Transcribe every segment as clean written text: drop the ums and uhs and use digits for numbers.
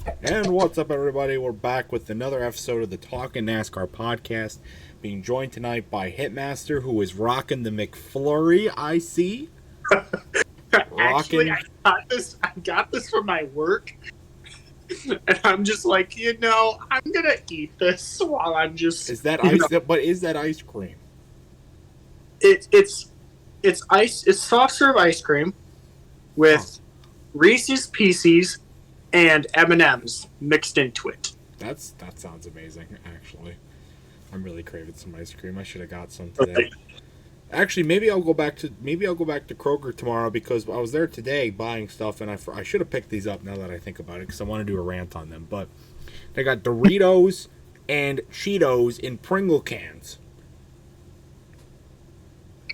And what's up, everybody? We're back with another episode of the Talkin' NASCAR podcast. Being joined tonight by Hitmaster, who is rocking the McFlurry. I see. Actually, Rocking. I got this from my work, and I'm just like, I'm gonna eat this while I'm just, Is that ice? But is that ice cream? it, it's ice, it's soft serve ice cream Huh. with Reese's Pieces and M&Ms mixed into it. That sounds amazing. Actually, I'm really craving some ice cream. I should have got some today. Actually, maybe I'll go back to Kroger tomorrow because I was there today buying stuff, and I should have picked these up now that I think about it because I want to do a rant on them. But they got Doritos and Cheetos in Pringle cans.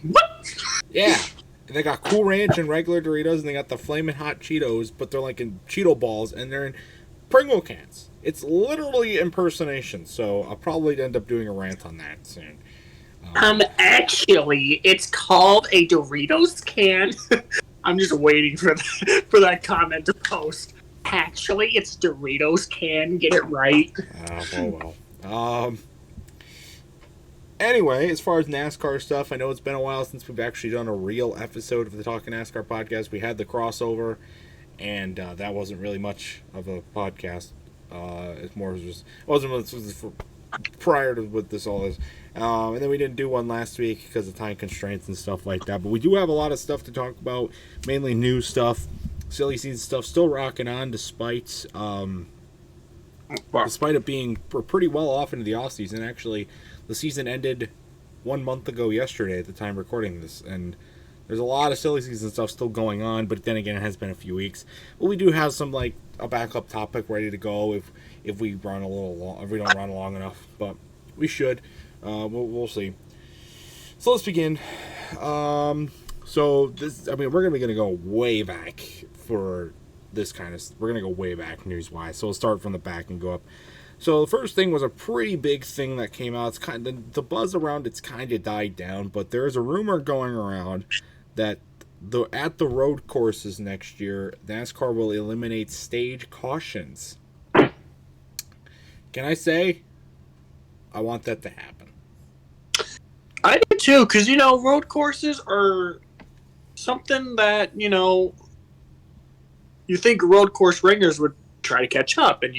What? Yeah. And they got Cool Ranch and regular Doritos, and they got the Flamin' Hot Cheetos, but they're like in Cheeto balls, and they're in Pringle cans. It's literally impersonation, so I'll probably end up doing a rant on that soon. Actually, it's called a Doritos can. I'm just waiting for that comment to post. Actually, it's Doritos can. Get it right. Oh well. Anyway, as far as NASCAR stuff, I know it's been a while since we've actually done a real episode of the Talking NASCAR podcast. We had the crossover, and that wasn't really much of a podcast. It's more just prior to what this all is. And then we didn't do one last week because of time constraints and stuff like that. But we do have a lot of stuff to talk about, mainly new stuff, silly season stuff, still rocking on despite it being pretty well off into the off season. Actually, the season ended 1 month ago yesterday at the time recording this, and there's a lot of silly season stuff still going on. But then again, it has been a few weeks. But we do have some like a backup topic ready to go if we run a little long, if we don't run long enough. But we should. We'll see. So let's begin. So this, I mean, we're gonna go way back for this kind of. We're gonna go way back news wise. So we'll start from the back and go up. So the first thing was a pretty big thing that came out. It's kind of the buzz around it's kind of died down, but there is a rumor going around that at the road courses next year, NASCAR will eliminate stage cautions. Can I say I want that to happen? I do too, because road courses are something that you think road course ringers would try to catch up, and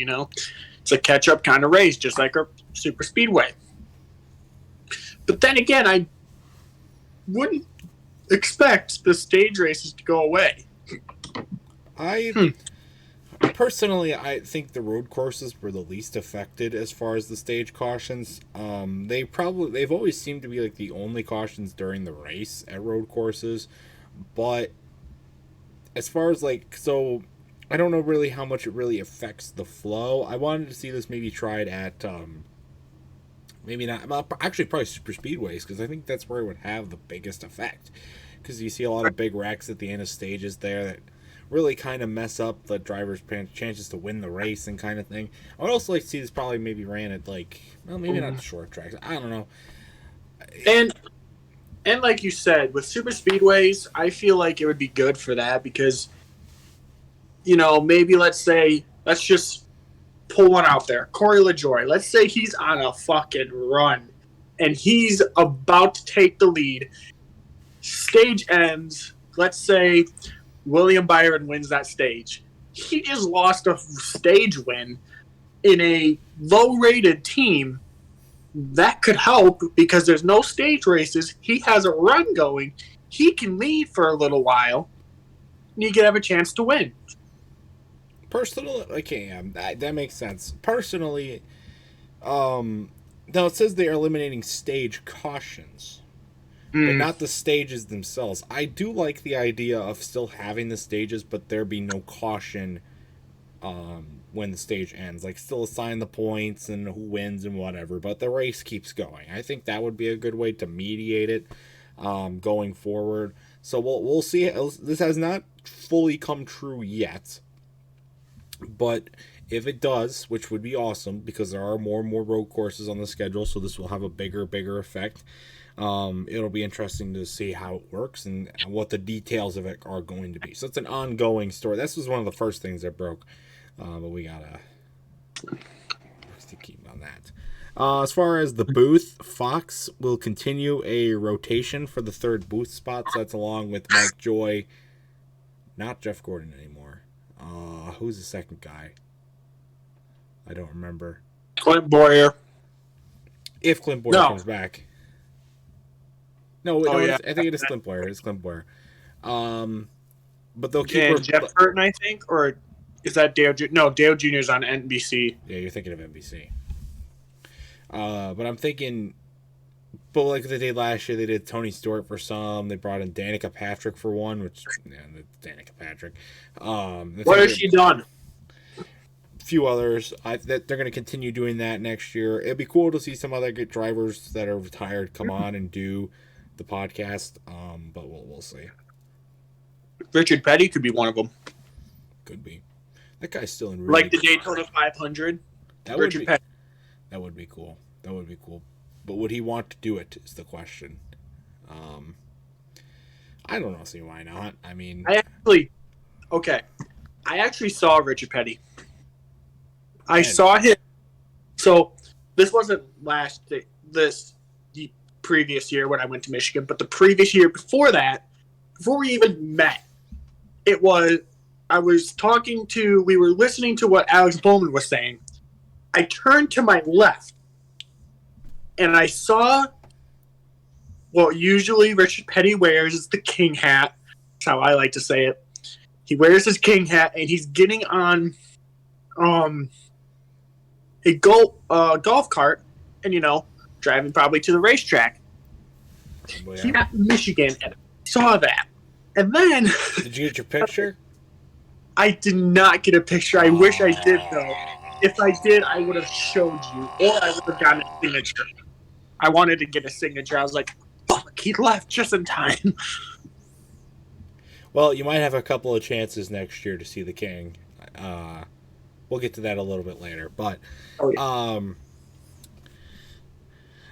it's a catch up kind of race, just like a super speedway. But then again, I wouldn't expect the stage races to go away. Personally, I think the road courses were the least affected as far as the stage cautions. They've always seemed to be like the only cautions during the race at road courses, but as far as I don't know really how much it really affects the flow. I wanted to see this maybe tried at maybe not, well, actually probably super speedways because I think that's where it would have the biggest effect because you see a lot of big wrecks at the end of stages there that really kind of mess up the driver's chances to win the race and kind of thing. I would also like to see this probably maybe ran at maybe not short tracks. I don't know. And like you said, with super speedways, I feel like it would be good for that because, maybe let's just pull one out there. Corey LaJoy, let's say he's on a fucking run and he's about to take the lead. Stage ends. Let's say William Byron wins that stage. He just lost a stage win in a low-rated team. That could help because there's no stage races. He has a run going. He can lead for a little while, and he could have a chance to win. Personally, okay, that makes sense. Personally, now it says they are eliminating stage cautions, but not the stages themselves. I do like the idea of still having the stages, but there be no caution when the stage ends. Like, still assign the points and who wins and whatever, but the race keeps going. I think that would be a good way to mediate it going forward. So we'll see. This has not fully come true yet, but if it does, which would be awesome because there are more and more road courses on the schedule, so this will have a bigger effect. It'll be interesting to see how it works and what the details of it are going to be. So it's an ongoing story. This was one of the first things that broke But we gotta keep on that. As far as the booth, Fox will continue a rotation for the third booth spot. So that's along with Mike Joy, not Jeff Gordon anymore. Who's the second guy? I don't remember. Clint Boyer. If Clint Boyer comes back. No, yeah. I think it is Clint Boyer. It's Clint Boyer. But they'll keep Jeff Burton, I think, or is that Dale? No, Dale Jr.'s on NBC. Yeah, you're thinking of NBC. But I'm thinking, but like they did last year, they did Tony Stewart for some. They brought in Danica Patrick for one, which Danica Patrick. What has she done? A few others. That they're going to continue doing that next year. It'd be cool to see some other good drivers that are retired come on and do the podcast. But we'll see. Richard Petty could be one of them. Could be. That guy's still in really like the Daytona 500. Richard Petty. That would be cool. That would be cool. But would he want to do it is the question. I don't know. See why not? I mean, I actually saw Richard Petty. I saw him. So this wasn't this previous year when I went to Michigan, but the previous year before that, before we even met, we were listening to what Alex Bowman was saying. I turned to my left, and I saw what usually Richard Petty wears is the king hat. That's how I like to say it. He wears his king hat, and he's getting on a golf cart and, driving probably to the racetrack. Well, yeah. He's at Michigan, and I saw that. And then... Did you get your picture? I did not get a picture. I wish I did, though. If I did, I would have showed you, or I would have gotten a signature. I wanted to get a signature. I was like, fuck, he left just in time. Well, you might have a couple of chances next year to see the King. We'll get to that a little bit later. But,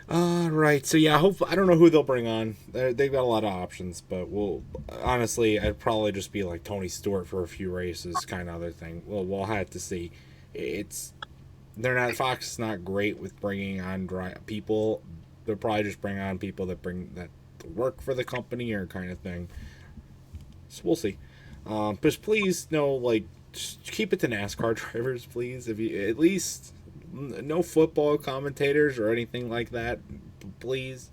right. So, yeah, hopefully, I don't know who they'll bring on. They've got a lot of options, but honestly, I'd probably just be like Tony Stewart for a few races, kind of other thing. We'll have to see. Fox is not great with bringing on people. They'll probably just bring on people that work for the company or kind of thing. So we'll see. But please, just keep it to NASCAR drivers, please. If you at least no football commentators or anything like that, please.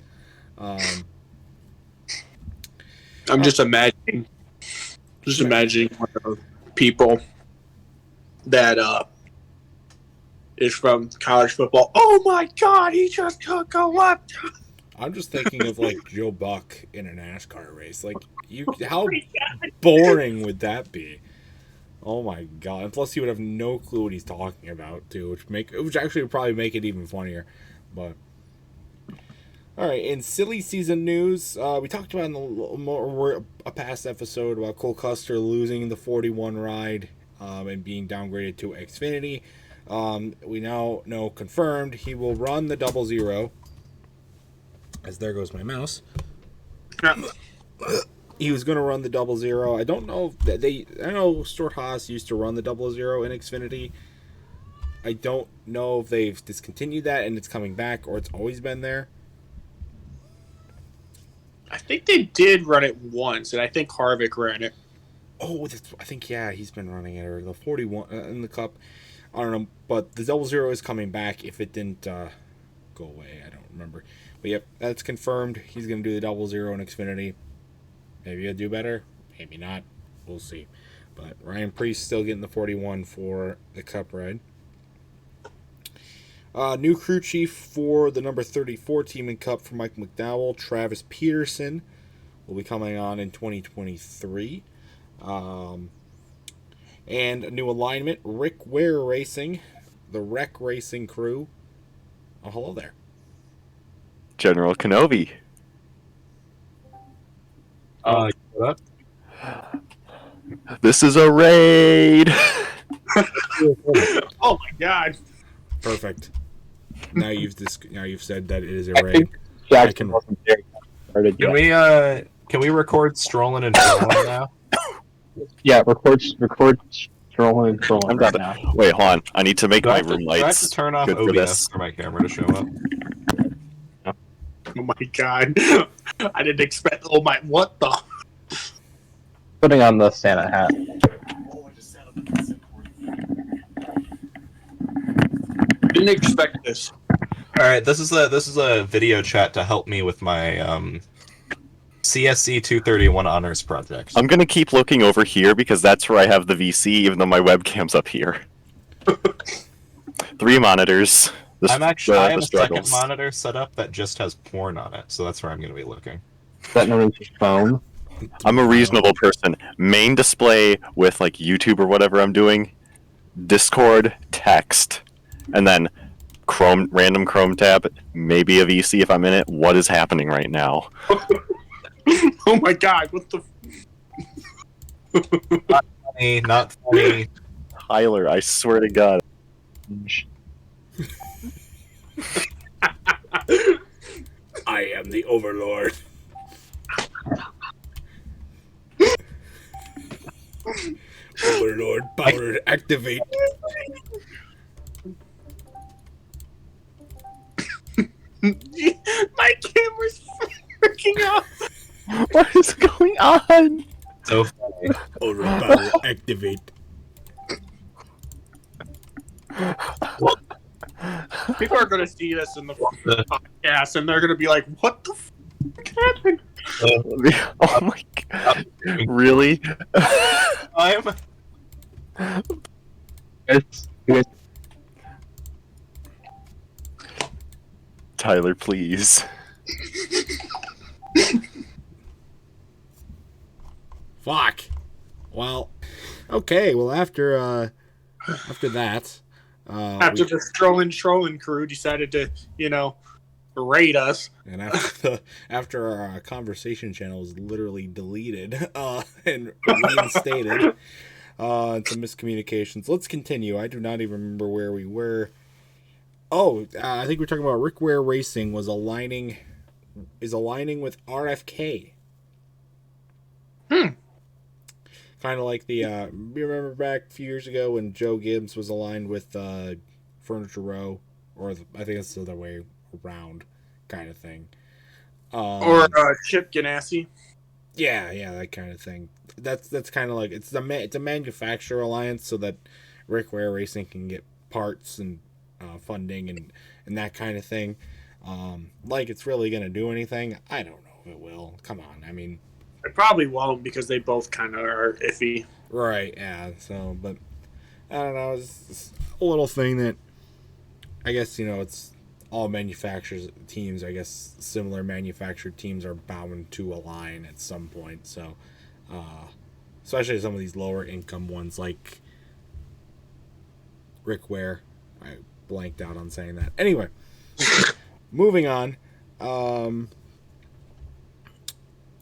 I'm just imagining one of those people that is from college football. Oh my God, he just took a left. I'm just thinking of Joe Buck in a NASCAR race. How boring would that be? Oh my God! And plus, he would have no clue what he's talking about too, which actually would probably make it even funnier. But all right, in silly season news, we talked about in a past episode about Cole Custer losing the 41 ride and being downgraded to Xfinity. We now know confirmed he will run the 00. As there goes my mouse. He was going to run the 00. I don't know that I know Stuart Haas used to run the 00 in Xfinity. I don't know if they've discontinued that and it's coming back or it's always been there. I think they did run it once, and I think Harvick ran it. Oh, I think he's been running it, or the 41 in the Cup. I don't know, but the 00 is coming back if it didn't go away. I don't remember. But yep, that's confirmed. He's going to do the 00 in Xfinity. Maybe he'll do better. Maybe not. We'll see. But Ryan Preece still getting the 41 for the Cup ride. New crew chief for the number 34 team in Cup for Mike McDowell. Travis Peterson will be coming on in 2023. And a new alignment, Rick Ware Racing, the Rec Racing crew. Oh, hello there. General Kenobi. What up? This is a raid. Oh my God! Perfect. Now you've said that it is a raid. Can we record Strolling and Trolling now? Yeah, record Trolling I'm right done. now. Wait, hold on. I need to make Do I my have to, room do I have lights to turn off good for OBS this. for my camera to show up? Oh my god. I didn't expect. Oh my. What the? Putting on the Santa hat. Didn't expect this. All right, this is a video chat to help me with my CSC 231 honors project. I'm gonna keep looking over here because that's where I have the VC, even though my webcam's up here. 3 monitors. I have a second struggles. monitor set up that just has porn on it, so that's where I'm going to be looking. Is that known as your phone? I'm a reasonable person. Main display with like YouTube or whatever I'm doing, Discord, text, and then Chrome, random Chrome tab, maybe a VC if I'm in it. What is happening right now? Oh my god. What the? Funny, not funny. Tyler, I swear to God. I am the Overlord. Overlord power activate. My camera's freaking out. What is going on? So funny. Overlord power activate. People are gonna see this in the podcast, and they're gonna be like, "What the fuck happened?" Oh my God. Really? I'm Tyler, please. Fuck. Well, okay. Well, after that, After the trolling crew decided to, raid us. and after our conversation channel was literally deleted and reinstated, and some miscommunications. Let's continue. I do not even remember where we were. Oh, I think we're talking about Rick Ware Racing is aligning with RFK. Kind of like the you remember back a few years ago when Joe Gibbs was aligned with Furniture Row, or I think it's the other way around, kind of thing. Or Chip Ganassi. Yeah, that kind of thing. That's kind of like it's a manufacturer alliance so that Rick Ware Racing can get parts and funding and that kind of thing. Like it's really gonna do anything? I don't know if it will. Come on, I mean. It probably won't because they both kind of are iffy. Right, yeah. So, but I don't know. It's a little thing that I guess it's all manufacturers teams. I guess similar manufactured teams are bound to align at some point. So, especially some of these lower income ones like Rick Ware. I blanked out on saying that. Anyway, moving on.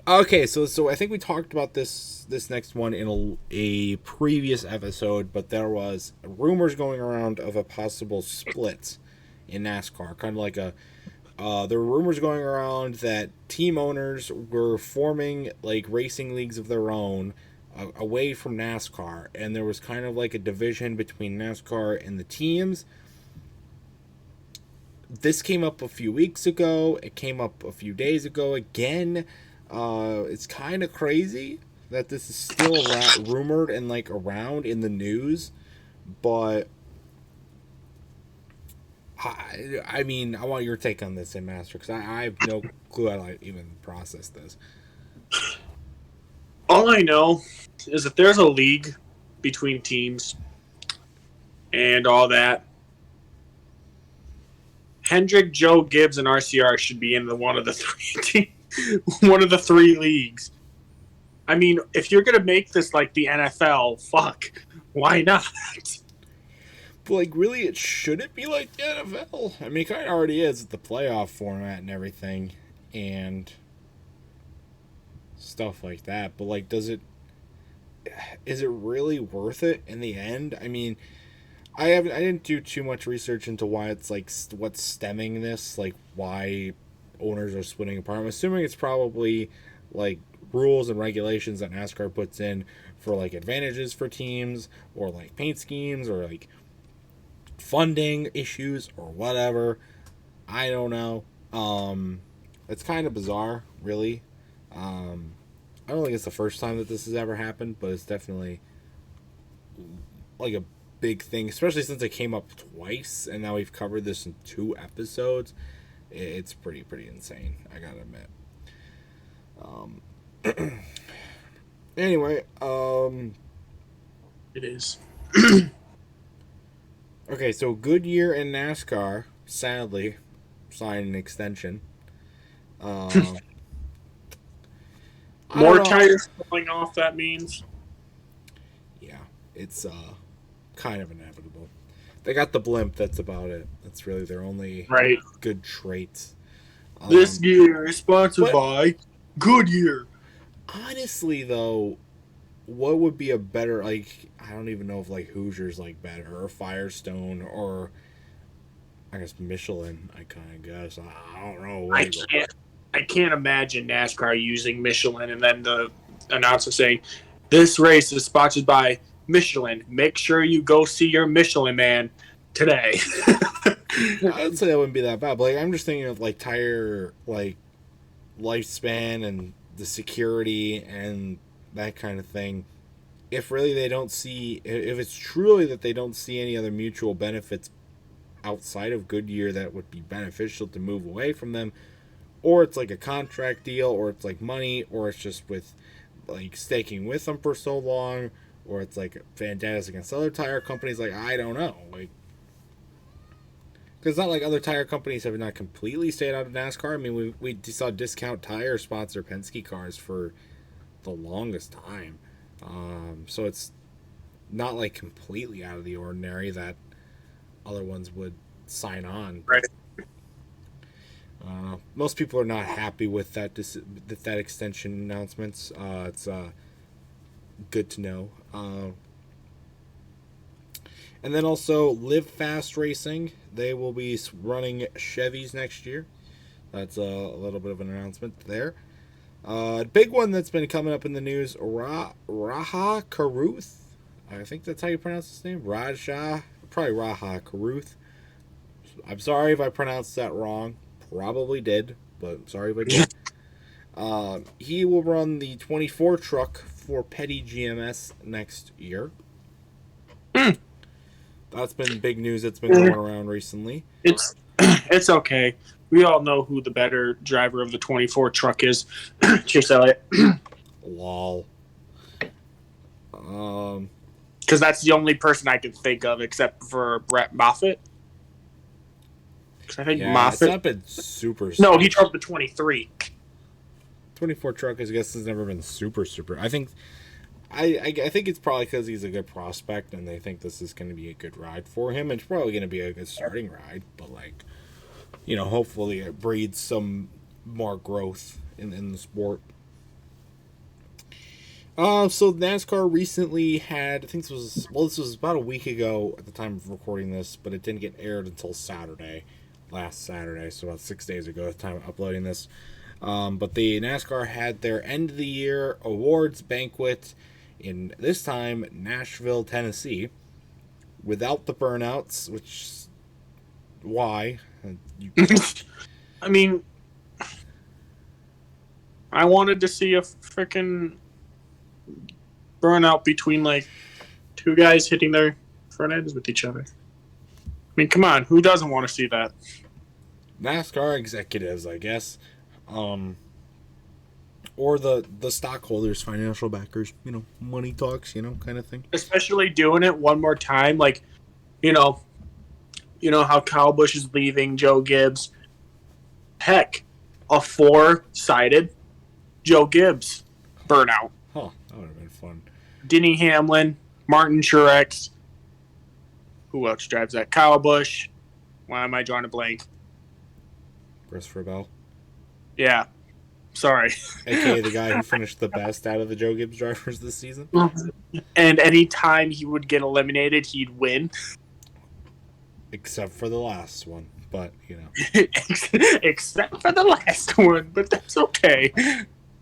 Okay, so I think we talked about this next one in a previous episode, but there was rumors going around of a possible split in NASCAR, kind of like there were rumors going around that team owners were forming like racing leagues of their own away from NASCAR, and there was kind of like a division between NASCAR and the teams. This came up a few weeks ago. It came up a few days ago again. It's kind of crazy that this is still rumored and like around in the news, but I mean, I want your take on this, Master, because I have no clue how to even process this. All I know is that there's a league between teams and all that. Hendrick, Joe Gibbs, and RCR should be in one of the three leagues. I mean, if you're gonna make this like the NFL, fuck, why not? But like, really, it shouldn't be like the NFL. I mean, it kind of already is the playoff format and everything, and stuff like that. But like, is it really worth it in the end? I mean, I didn't do too much research into why it's like what's stemming this, like why owners are splitting apart. I'm assuming it's probably like rules and regulations that NASCAR puts in for like advantages for teams or like paint schemes or like funding issues or whatever. I don't know. It's kind of bizarre, really. I don't think it's the first time that this has ever happened, but it's definitely like a big thing, especially since it came up twice, and now we've covered this in 2 episodes. It's pretty insane, I gotta admit. Anyway, It is. okay, so Goodyear and NASCAR, sadly, signed an extension. More tires falling off, that means. Yeah, it's kind of inevitable. They got the blimp, that's about it. That's really their only Right. good trait. This year is sponsored by Goodyear. Honestly, though, what would be a better, like, I don't even know if, like, Hoosier's, like, better, or Firestone, or, I guess, Michelin, I kind of guess. I don't know. I can't imagine NASCAR using Michelin and then the announcer saying, "This race is sponsored by Michelin. Make sure you go see your Michelin man today." I'd say that wouldn't be that bad, but, like, I'm just thinking of, like, tire, like, lifespan and the security and that kind of thing. If really they don't see, if it's truly that they don't see any other mutual benefits outside of Goodyear that would be beneficial to move away from them, or it's like a contract deal, or it's like money, or it's just with like staking with them for so long, or it's like fantastic against other tire companies, like I don't know, like, because it's not like other tire companies have not completely stayed out of NASCAR. I mean, we saw Discount Tire sponsor Penske cars for the longest time, so it's not like completely out of the ordinary that other ones would sign on. Right. Most people are not happy with that extension announcements. It's good to know. And then also Live Fast Racing. They will be running Chevys next year. That's a little bit of an announcement there. Big one that's been coming up in the news, Raha Karuth. I think that's how you pronounce his name. Probably Raha Karuth. I'm sorry if I pronounced that wrong. Probably did, but sorry if I did. He will run the 24 truck for Petty GMS next year. That's been big news that's been going around recently. It's okay. We all know who the better driver of the 24 truck is. Chase Elliott. Lol. Because that's the only person I can think of except for Brett Moffitt. Because I think It's Moffitt. not been super. No, he drove the 23. 24 truck, I guess, has never been super. I think it's probably because he's a good prospect and they think this is going to be a good ride for him. It's probably going to be a good starting ride, but like, you know, hopefully it breeds some more growth in the sport. So NASCAR recently had, I think this was about a week ago at the time of recording this, but it didn't get aired until last Saturday, so about 6 days ago at the time of uploading this. But the NASCAR had their end of the year awards banquet in, this time, Nashville, Tennessee, without the burnouts, which, why? I mean, I wanted to see a freaking burnout between like 2 guys hitting their front ends with each other. I mean, come on, who doesn't want to see that? NASCAR executives, I guess, or the stockholders, financial backers, you know, money talks, you know, kind of thing. Especially doing it one more time, like, you know how Kyle Busch is leaving Joe Gibbs. Heck, a 4-sided Joe Gibbs burnout. Huh, that would have been fun. Denny Hamlin, Martin Truex. Who else drives that? Kyle Busch. Why am I drawing a blank? Christopher Bell. Yeah. Sorry. AKA the guy who finished the best out of the Joe Gibbs drivers this season. And anytime he would get eliminated, he'd win. Except for the last one. But, you know. Except for the last one, but that's okay.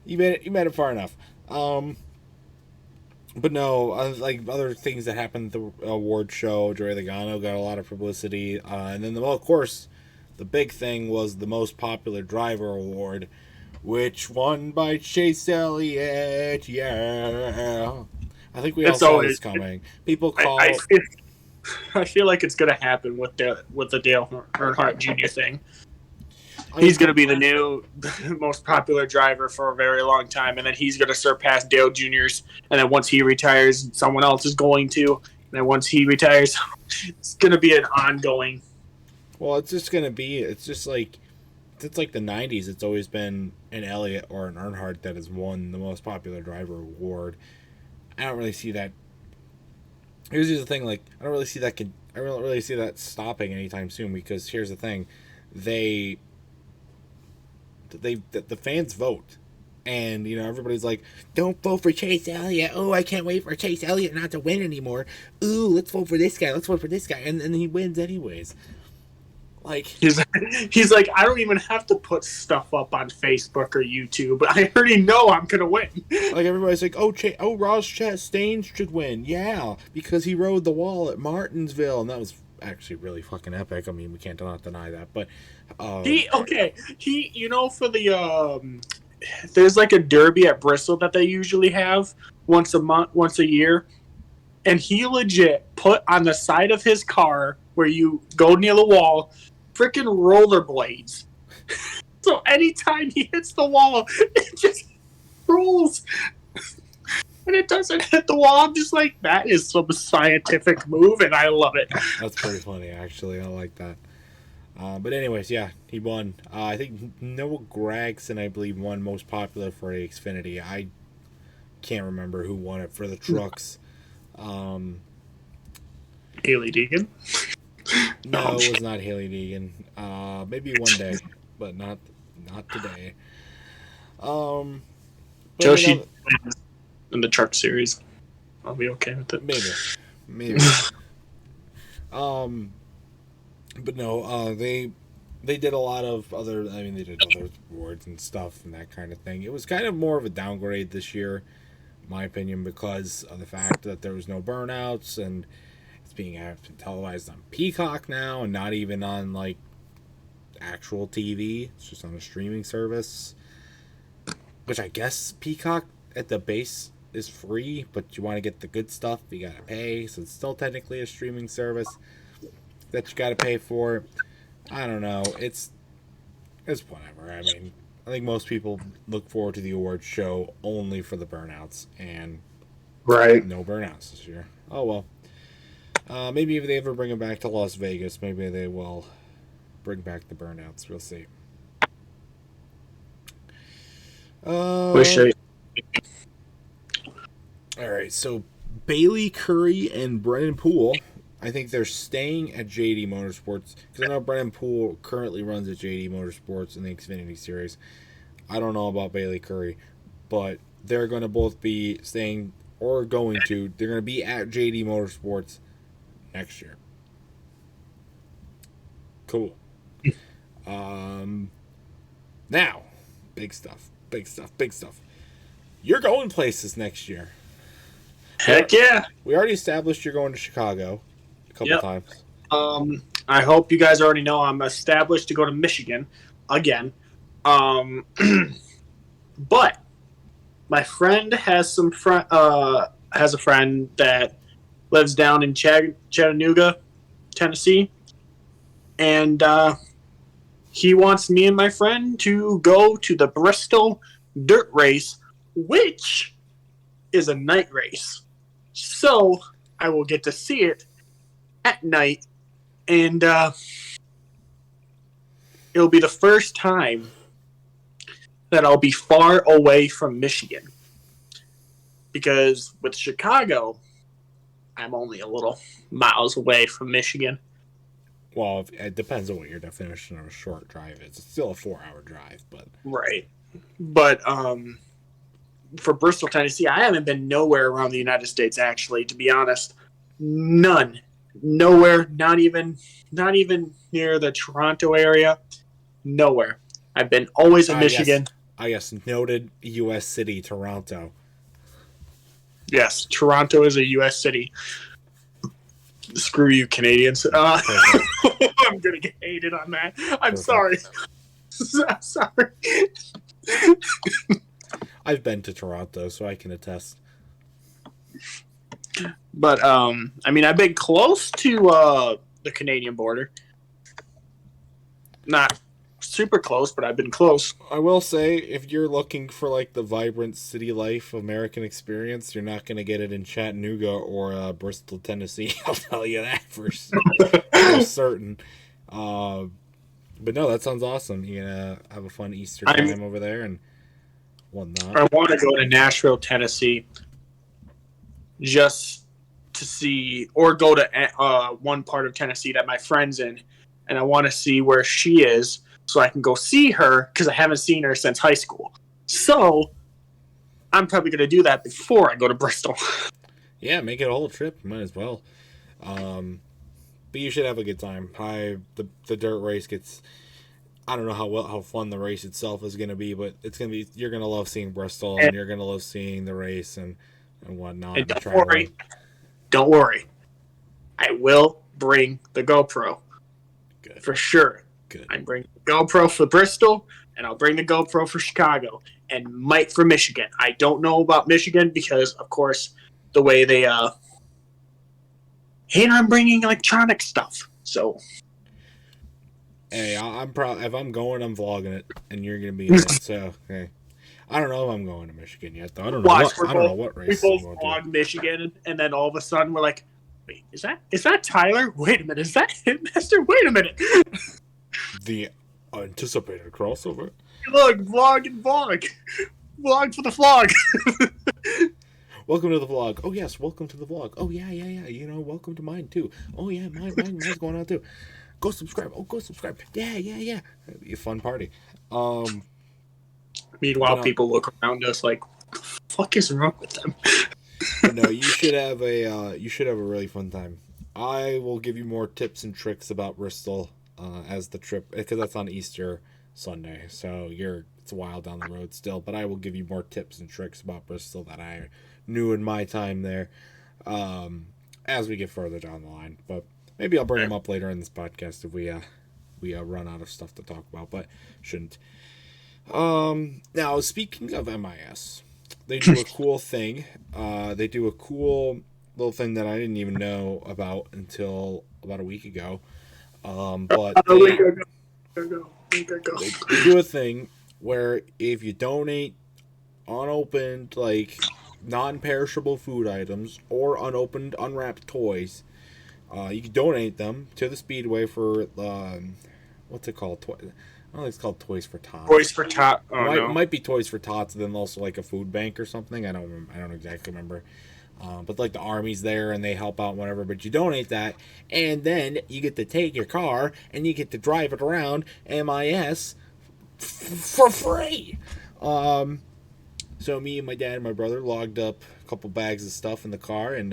You made it far enough. But no, like other things that happened at the award show, Joey Logano got a lot of publicity, and then of course, the big thing was the most popular driver award, which won by Chase Elliott. Yeah, I think we all It's saw this always. coming. People I, call I feel, I feel like it's gonna happen with the Dale Earnhardt Jr. thing. He's going to be the new most popular driver for a very long time, and then he's going to surpass Dale Jr.'s. And then once he retires, someone else is going to. And then once he retires, it's going to be an ongoing. Well, it's just going to be. It's just like since like the '90s, it's always been an Elliott or an Earnhardt that has won the most popular driver award. I don't really see that. Here's the thing: like I don't really see that. I don't really see that stopping anytime soon because here's the thing: the fans vote, and everybody's like, don't vote for Chase Elliott. Oh, I can't wait for Chase Elliott not to win anymore. Ooh, let's vote for this guy. Let's vote for this guy, and he wins anyways. Like he's like, I don't even have to put stuff up on Facebook or YouTube, but I already know I'm gonna win. Like everybody's like, oh Ross Chastain should win, yeah, because he rode the wall at Martinsville, and that was actually really fucking epic. I mean, we can't not deny that, but for the there's like a derby at Bristol that they usually have once a year, and he legit put on the side of his car where you go near the wall freaking rollerblades. So anytime he hits the wall, it just rolls. And it doesn't hit the wall. I'm just like, that is some scientific move, and I love it. That's pretty funny, actually. I like that. But anyways, yeah, he won. I think Noah Gragson, I believe, won most popular for the Xfinity. I can't remember who won it for the trucks. Haley Deegan? No, it was not Haley Deegan. Maybe one day, but not today. Joshi in the truck series. I'll be okay with it. Maybe. But no, they did a lot of other. I mean, they did other awards and stuff and that kind of thing. It was kind of more of a downgrade this year, in my opinion, because of the fact that there was no burnouts and it's being televised on Peacock now and not even on like actual TV. It's just on a streaming service, which I guess Peacock at the base is free, but you want to get the good stuff, you gotta pay. So it's still technically a streaming service that you gotta pay for. I don't know. It's whatever. I mean, I think most people look forward to the awards show only for the burnouts, and right, no burnouts this year. Oh well. Maybe if they ever bring them back to Las Vegas, maybe they will bring back the burnouts. We'll see. Wish I. All right, so Bailey Curry and Brennan Poole, I think they're staying at JD Motorsports because I know Brennan Poole currently runs at JD Motorsports in the Xfinity Series. I don't know about Bailey Curry, but they're going to both be staying or going to. They're going to be at JD Motorsports next year. Cool. Now, big stuff. You're going places next year. Heck yeah. We already established you're going to Chicago a couple times. I hope you guys already know I'm established to go to Michigan again. But my friend has a friend that lives down in Chattanooga, Tennessee, and he wants me and my friend to go to the Bristol Dirt Race, which is a night race. So I will get to see it at night, and it'll be the first time that I'll be far away from Michigan. Because with Chicago, I'm only a little miles away from Michigan. Well, it depends on what your definition of a short drive is. It's still a 4-hour drive, but right. But for Bristol, Tennessee, I haven't been nowhere around the United States. Actually, to be honest, none, nowhere, not even near the Toronto area, nowhere. I've been always in Michigan. Yes, noted U.S. city, Toronto. Yes, Toronto is a U.S. city. Screw you, Canadians. I'm gonna get hated on that. I'm sorry. I'm sorry. I've been to Toronto, so I can attest. But I mean, I've been close to the Canadian border. Not super close, but I've been close. I will say, if you're looking for like the vibrant city life American experience, you're not going to get it in Chattanooga or Bristol, Tennessee. I'll tell you that for certain. But no, that sounds awesome. You're gonna have a fun Easter time over there and whatnot. I want to go to Nashville, Tennessee, just to see, or go to one part of Tennessee that my friend's in, and I want to see where she is, so I can go see her, because I haven't seen her since high school. So I'm probably going to do that before I go to Bristol. Yeah, make it a whole trip. Might as well. But you should have a good time. The dirt race gets. I don't know how fun the race itself is going to be, but it's going to be. You're going to love seeing Bristol, and you're going to love seeing the race and whatnot. And don't worry, I will bring the GoPro. Good. For sure. Good. I'm bringing the GoPro for Bristol, and I'll bring the GoPro for Chicago, and might for Michigan. I don't know about Michigan because, of course, the way they hate on bringing electronic stuff. So, hey, I'm proud. If I'm going, I'm vlogging it, and you're gonna be in it. So, hey, I don't know if I'm going to Michigan yet, though. I don't know what race. We both vlog Michigan, and then all of a sudden we're like, "Wait, is that Tyler? Wait a minute, is that Hitmaster? Wait a minute." The anticipated crossover. Look, vlog and vlog, vlog for the vlog. Welcome to the vlog. Oh yes, welcome to the vlog. Oh yeah. You know, welcome to mine too. Oh yeah, mine's going on too. Go subscribe. Oh, go subscribe. Yeah. It'd be a fun party. Meanwhile, people look around us like, "What the fuck is wrong with them?" No, you should have a really fun time. I will give you more tips and tricks about Bristol as the trip, because that's on Easter Sunday. So it's a while down the road still, but I will give you more tips and tricks about Bristol that I knew in my time there as we get further down the line. But maybe I'll bring them up later in this podcast if we run out of stuff to talk about, but shouldn't. Now, speaking of MIS, they do a cool thing. They do a cool little thing that I didn't even know about until about a week ago. But they do a thing where if you donate unopened, like non-perishable food items or unopened, unwrapped toys, you can donate them to the Speedway for what's it called? I don't think it's called Toys for Tots. Toys for Tots. It might be Toys for Tots, and then also like a food bank or something. I don't exactly remember. But like the army's there and they help out whatever. But you donate that, and then you get to take your car and you get to drive it around MIS for free. So me and my dad and my brother logged up a couple bags of stuff in the car and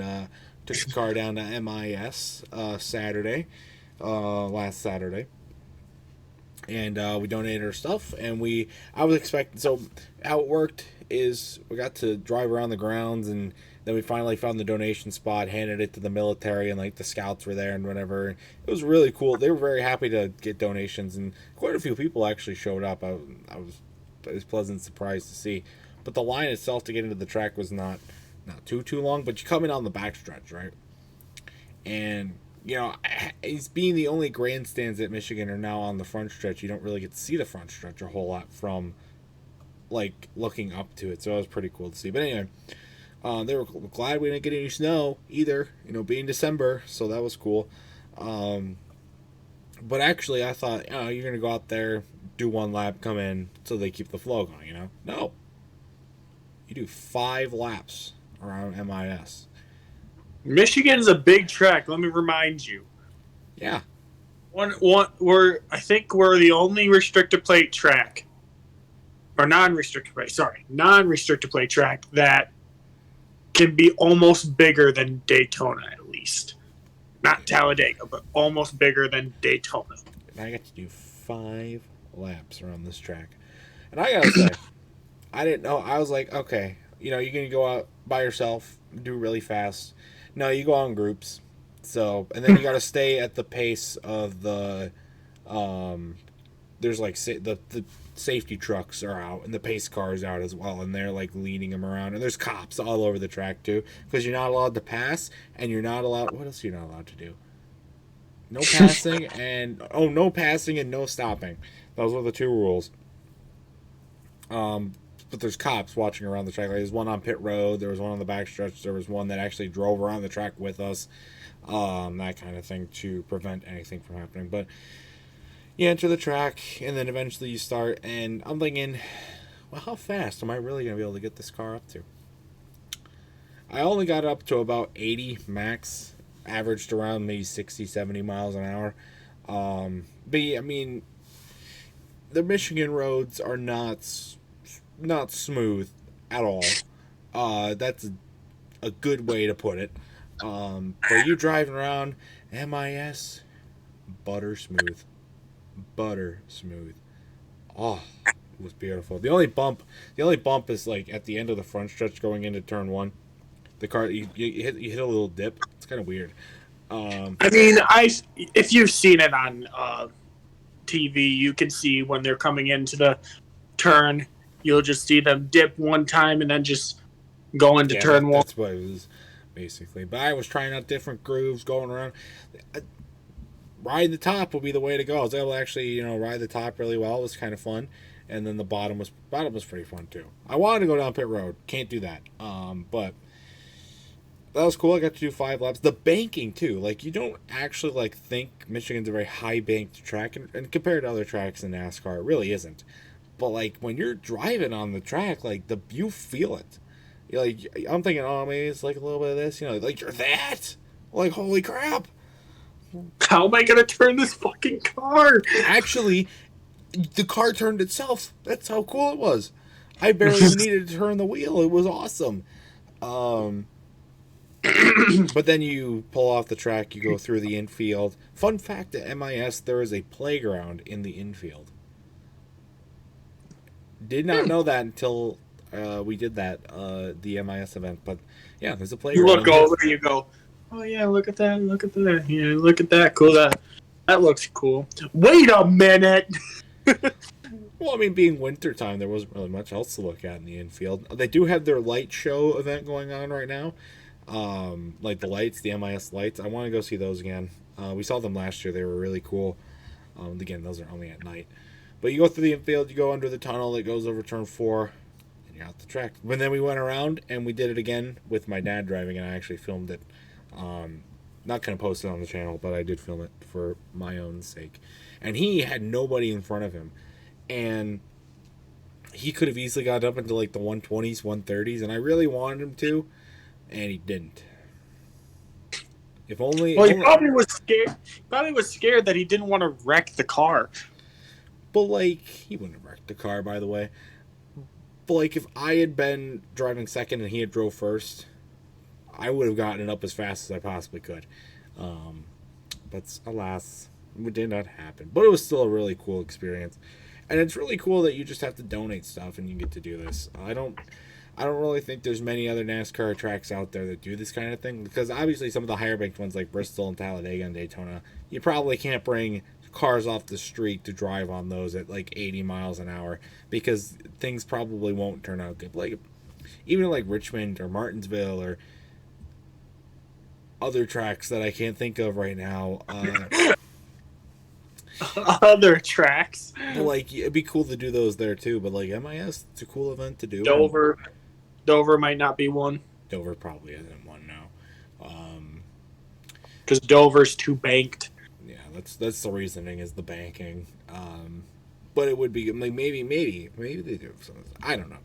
took the car down to MIS Saturday, last Saturday. And we donated our stuff, and I was expecting, so how it worked is we got to drive around the grounds, and then we finally found the donation spot, handed it to the military, and like the scouts were there and whatever. It was really cool. They were very happy to get donations, and quite a few people actually showed up. I was pleasant surprised to see. But the line itself to get into the track was not too long, but you come in on the backstretch, right? And you know, it's being the only grandstands at Michigan are now on the front stretch. You don't really get to see the front stretch a whole lot from, like, looking up to it. So it was pretty cool to see. But anyway, they were glad we didn't get any snow either, you know, being December. So that was cool. But actually, I thought, oh, you're going to go out there, do one lap, come in, so they keep the flow going, you know? No. You do 5 laps around MIS. Michigan's a big track. Let me remind you. Yeah. I think we're the only restrictor plate track, or non-restrictor plate track that can be almost bigger than Daytona, at least. Not Talladega, but almost bigger than Daytona. And I got to do 5 laps around this track. And I gotta say, I didn't know. I was like, okay, you know, you're going to go out by yourself, do really fast. No, you go on groups. So, and then you got to stay at the pace of the there's like the safety trucks are out and the pace cars out as well, and they're like leading them around, and there's cops all over the track too, because you're not allowed to pass, and you're not allowed, what else are you not allowed to do? No passing and no passing and no stopping. Those were the two rules. But there's cops watching around the track. Like, there's one on pit road, there was one on the backstretch, there was one that actually drove around the track with us, that kind of thing, to prevent anything from happening. But you enter the track, and then eventually you start, and I'm thinking, well, how fast am I really going to be able to get this car up to? I only got up to about 80 max, averaged around maybe 60, 70 miles an hour. But yeah, I mean, the Michigan roads are not smooth at all. That's a good way to put it. But you driving around MIS, butter smooth. Oh, it was beautiful. The only bump is like at the end of the front stretch going into turn one. The car, you hit a little dip. It's kind of weird. I mean, if you've seen it on TV, you can see when they're coming into the turn, you'll just see them dip one time and then just go into turn one. That's what it was, basically. But I was trying out different grooves, going around. Ride the top would be the way to go. I was able to actually, ride the top really well. It was kind of fun. And then the bottom was pretty fun too. I wanted to go down pit road. Can't do that. But that was cool. I got to do 5 laps. The banking too. Like, you don't actually think Michigan's a very high banked track, and compared to other tracks in NASCAR, it really isn't. But like when you're driving on the track, you feel it. I'm thinking, oh, maybe it's like a little bit of this. Like, you're that. Like, holy crap. How am I gonna turn this fucking car? Actually, the car turned itself. That's how cool it was. I barely even needed to turn the wheel. It was awesome. But then you pull off the track, you go through the infield. Fun fact at MIS, there is a playground in the infield. Did not know that until we did that, the MIS event. But yeah, there's a playground. You look over, you go, oh yeah, look at that. Yeah, look at that. Cool. That looks cool. Wait a minute. Well, I mean, being wintertime, there wasn't really much else to look at in the infield. They do have their light show event going on right now. Like the lights, the MIS lights. I want to go see those again. We saw them last year. They were really cool. Again, those are only at night. But you go through the infield, you go under the tunnel that goes over turn 4, and you're out the track. But then we went around, and we did it again with my dad driving, and I actually filmed it. Not going to post it on the channel, but I did film it for my own sake. And he had nobody in front of him. And he could have easily got up into like the 120s, 130s, and I really wanted him to, and he didn't. If only. Well, he probably was scared. Probably was scared that he didn't want to wreck the car. But like, he wouldn't have wrecked the car, by the way. But like, if I had been driving second and he had drove first, I would have gotten it up as fast as I possibly could. But alas, it did not happen. But it was still a really cool experience. And it's really cool that you just have to donate stuff and you get to do this. I don't really think there's many other NASCAR tracks out there that do this kind of thing, because obviously some of the higher banked ones like Bristol and Talladega and Daytona, you probably can't bring cars off the street to drive on those at like 80 miles an hour, because things probably won't turn out good. Like even like Richmond or Martinsville or other tracks that I can't think of right now. Other tracks. Like, it'd be cool to do those there too, but like MIS, it's a cool event to do. Dover might not be one. Dover probably isn't one now. Because Dover's too banked. Yeah, that's the reasoning, is the banking. But it would be like maybe they do something. I don't know.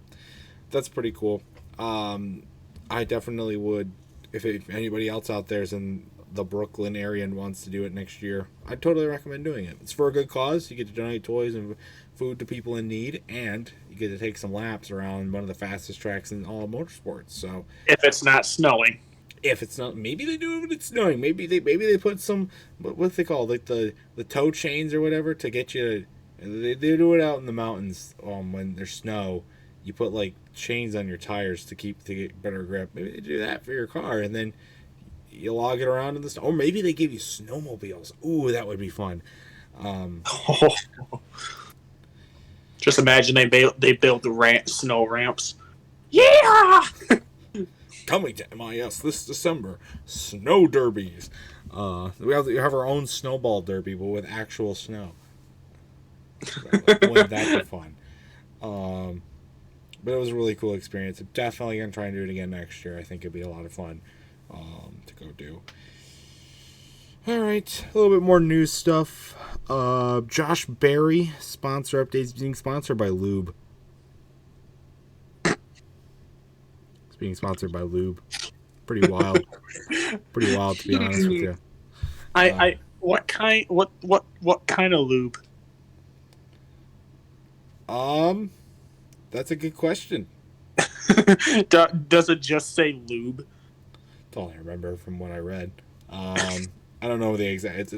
That's pretty cool. I definitely would, if anybody else out there is in the Brooklyn area and wants to do it next year, I'd totally recommend doing it. It's for a good cause. You get to donate toys and food to people in need, and you get to take some laps around one of the fastest tracks in all of motorsports. So if it's not snowing, maybe they do it when it's snowing. Maybe they put some, what they call, like the tow chains or whatever to get you. They do it out in the mountains when there's snow, you put like chains on your tires to get better grip. Maybe they do that for your car, and then you log it around in the snow. Or maybe they give you snowmobiles. Ooh, that would be fun. Just imagine they build the snow ramps. Yeah. Coming to MIS this December, snow derbies. We have our own snowball derby, but with actual snow. Wouldn't that be fun? But it was a really cool experience. I'm definitely gonna try and do it again next year. I think it'd be a lot of fun to go do. All right, a little bit more news stuff. Josh Berry sponsor updates being sponsored by Lube. It's being sponsored by Lube. Pretty wild. Pretty wild, to be honest with you. What kind of lube? That's a good question. Does it just say lube? That's all I remember from what I read. I don't know the exact.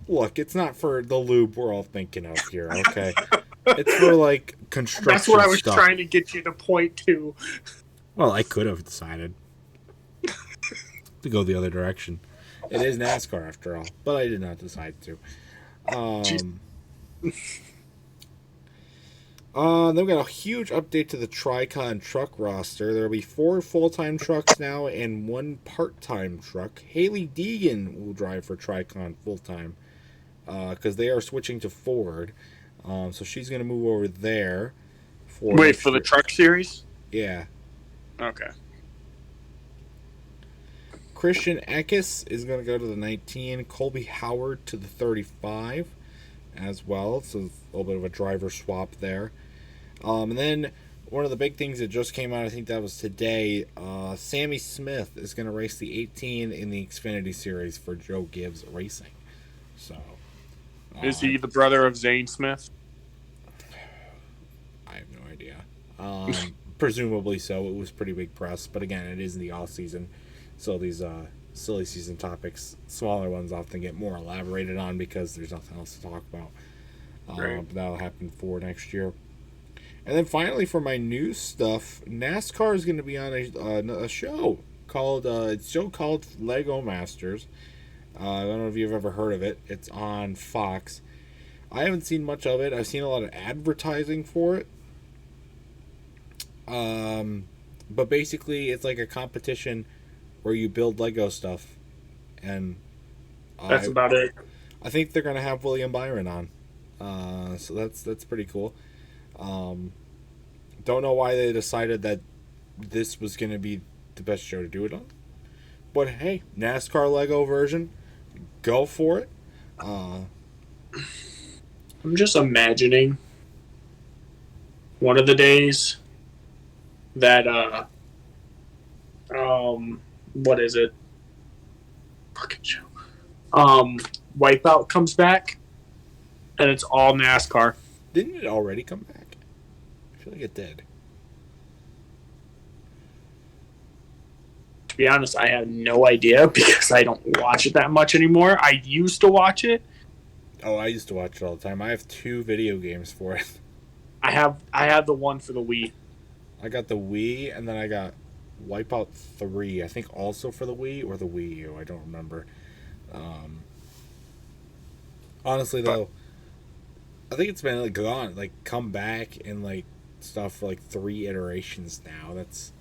Look, it's not for the lube we're all thinking of here. Okay, it's for like construction. That's what I was stuff. trying to get you to point to. Well, I could have decided to go the other direction. It is NASCAR after all, but I did not decide to. Then we got a huge update to the Tricon truck roster. There will be 4 full-time trucks now and 1 part-time truck. Haley Deegan will drive for Tricon full-time because they are switching to Ford. So she's going to move over there. For the truck series? Yeah. Okay. Christian Eckes is going to go to the 19. Colby Howard to the 35 as well. So a little bit of a driver swap there. And then one of the big things that just came out, I think that was today, Sammy Smith is going to race the 18 in the Xfinity Series for Joe Gibbs Racing. So, is he the brother of Zane Smith? I have no idea. Presumably so. It was pretty big press, but again, it is the off season, so these silly season topics, smaller ones, often get more elaborated on because there's nothing else to talk about. Right. That'll happen for next year. And then finally, for my news stuff, NASCAR is going to be on a show called Lego Masters. I don't know if you've ever heard of it. It's on Fox. I haven't seen much of it. I've seen a lot of advertising for it. But basically, it's like a competition where you build Lego stuff, and that's about it. I think they're going to have William Byron on. So that's pretty cool. Don't know why they decided that this was going to be the best show to do it on. But hey, NASCAR Lego version, go for it. I'm just imagining one of the days that what is it? Fucking show. Wipeout comes back, and it's all NASCAR. Didn't it already come back? I feel like it did. To be honest, I have no idea because I don't watch it that much anymore. I used to watch it. Oh, I used to watch it all the time. I have 2 video games for it. I have the one for the Wii. I got the Wii, and then I got Wipeout 3. I think also for the Wii or the Wii U. I don't remember. Honestly, though, I think it's been come back and stuff for 3 iterations now. That's,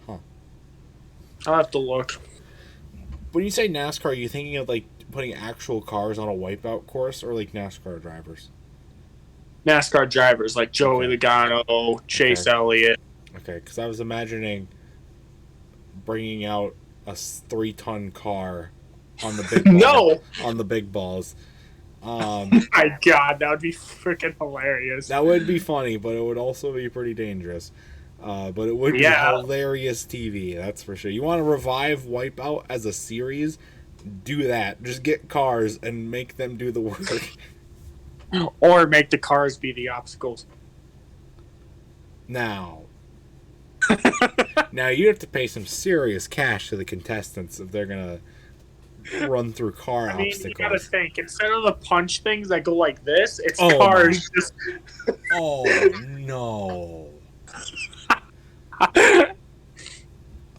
I'll have to look. When you say NASCAR, are you thinking of putting actual cars on a Wipeout course, or NASCAR drivers? NASCAR drivers like Joey Logano, Chase Elliott. Okay, because I was imagining bringing out a 3-ton car on the big on the big balls. My God, that would be freaking hilarious. That would be funny, but it would also be pretty dangerous. But it would be hilarious TV, that's for sure. You want to revive Wipeout as a series? Do that. Just get cars and make them do the work. Or make the cars be the obstacles. Now you have to pay some serious cash to the contestants if they're gonna run through car I mean, obstacles. you gotta think. Instead of the punch things that go like this, it's Oh, cars just. Oh no.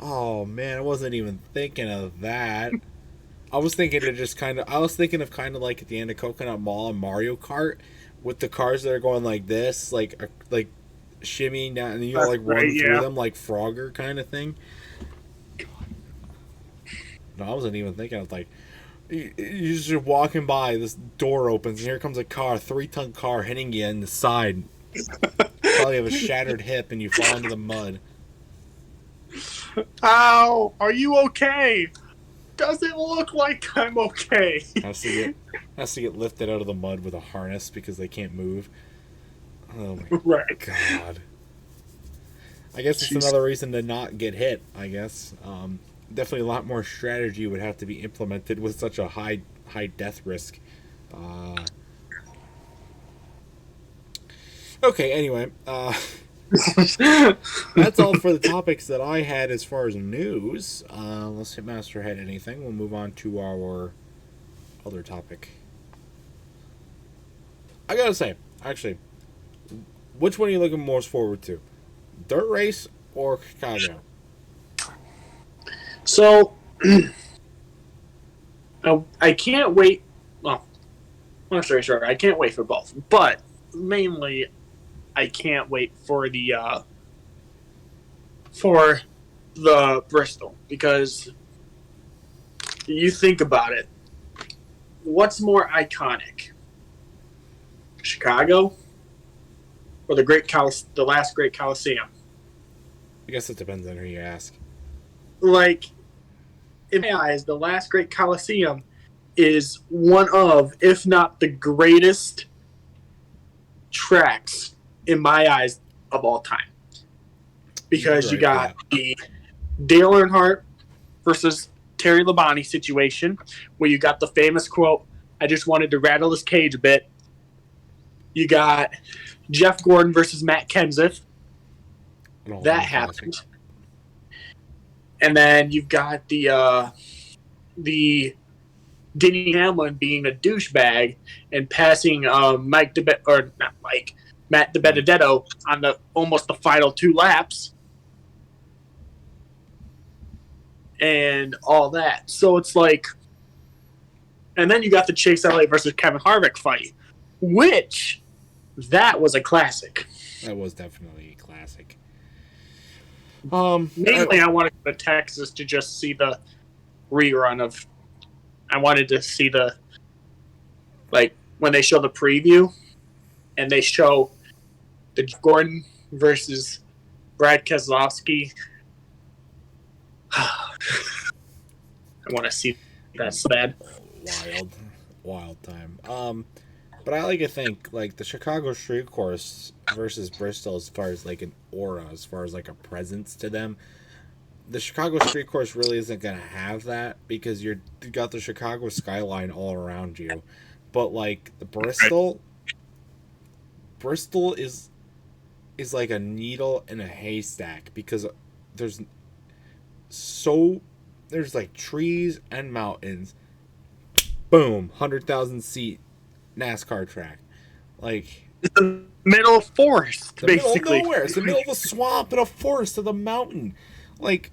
Oh man, I wasn't even thinking of that. I was thinking of kind of like at the end of Coconut Mall and Mario Kart with the cars that are going like this, like shimmying down, and you like run through them like Frogger kind of thing. No, I wasn't even thinking of like you're just walking by, this door opens, and here comes a car, 3-ton car hitting you in the side. Probably have a shattered hip, and you fall into the mud. Ow! Are you okay? Does it look like I'm okay? Has to get lifted out of the mud with a harness because they can't move. Oh my Right. god! I guess it's another reason to not get hit. I guess definitely a lot more strategy would have to be implemented with such a high death risk. Okay. Anyway, that's all for the topics that I had as far as news. Unless Hitmaster had anything, we'll move on to our other topic. I gotta say, actually, which one are you looking most forward to? Dirt race or Chicago? So, I can't wait. Well, long story short, I can't wait for both. But mainly, I can't wait for the Bristol, because you think about it. What's more iconic, Chicago or the last great Coliseum? I guess it depends on who you ask. Like, in my eyes, the last great Coliseum is one of, if not the greatest tracks in my eyes of all time. Because you got the Dale Earnhardt versus Terry Labonte situation, where you got the famous quote, "I just wanted to rattle his cage a bit." You got Jeff Gordon versus Matt Kenseth. That happened. And then you've got the Denny Hamlin being a douchebag and passing Matt DiBenedetto on almost the final 2 laps. And all that. So it's like, and then you got the Chase Elliott versus Kevin Harvick fight, which that was a classic. That was definitely a classic. Mainly, I wanted to go to Texas to just see the rerun of. I wanted to see when they show the preview, and they show the Gordon versus Brad Keselowski. I want to see that so bad. Wild time. But I like to think like the Chicago Street Course versus Bristol, as far as like an aura, as far as like a presence to them. The Chicago Street Course really isn't gonna have that because you got the Chicago skyline all around you, but like the Bristol is like a needle in a haystack because there's like trees and mountains. Boom, 100,000 seat NASCAR track, like it's the middle of forest, basically. Middle of nowhere. It's the middle of a swamp and a forest of a mountain, like.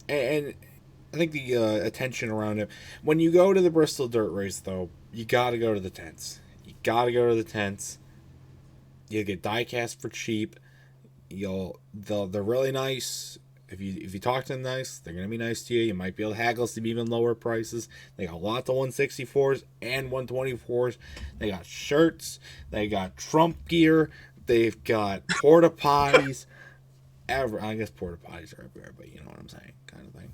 And I think the attention around it. When you go to the Bristol Dirt Race, though, you got to go to the tents. You get die-cast for cheap. They're really nice. If you talk to them nice, they're gonna be nice to you. You might be able to haggle some even lower prices. They got lots of 164s and 124s. They got shirts. They got Trump gear. They've got porta potties. I guess porta potties are everywhere, but you know what I'm saying, kind of thing.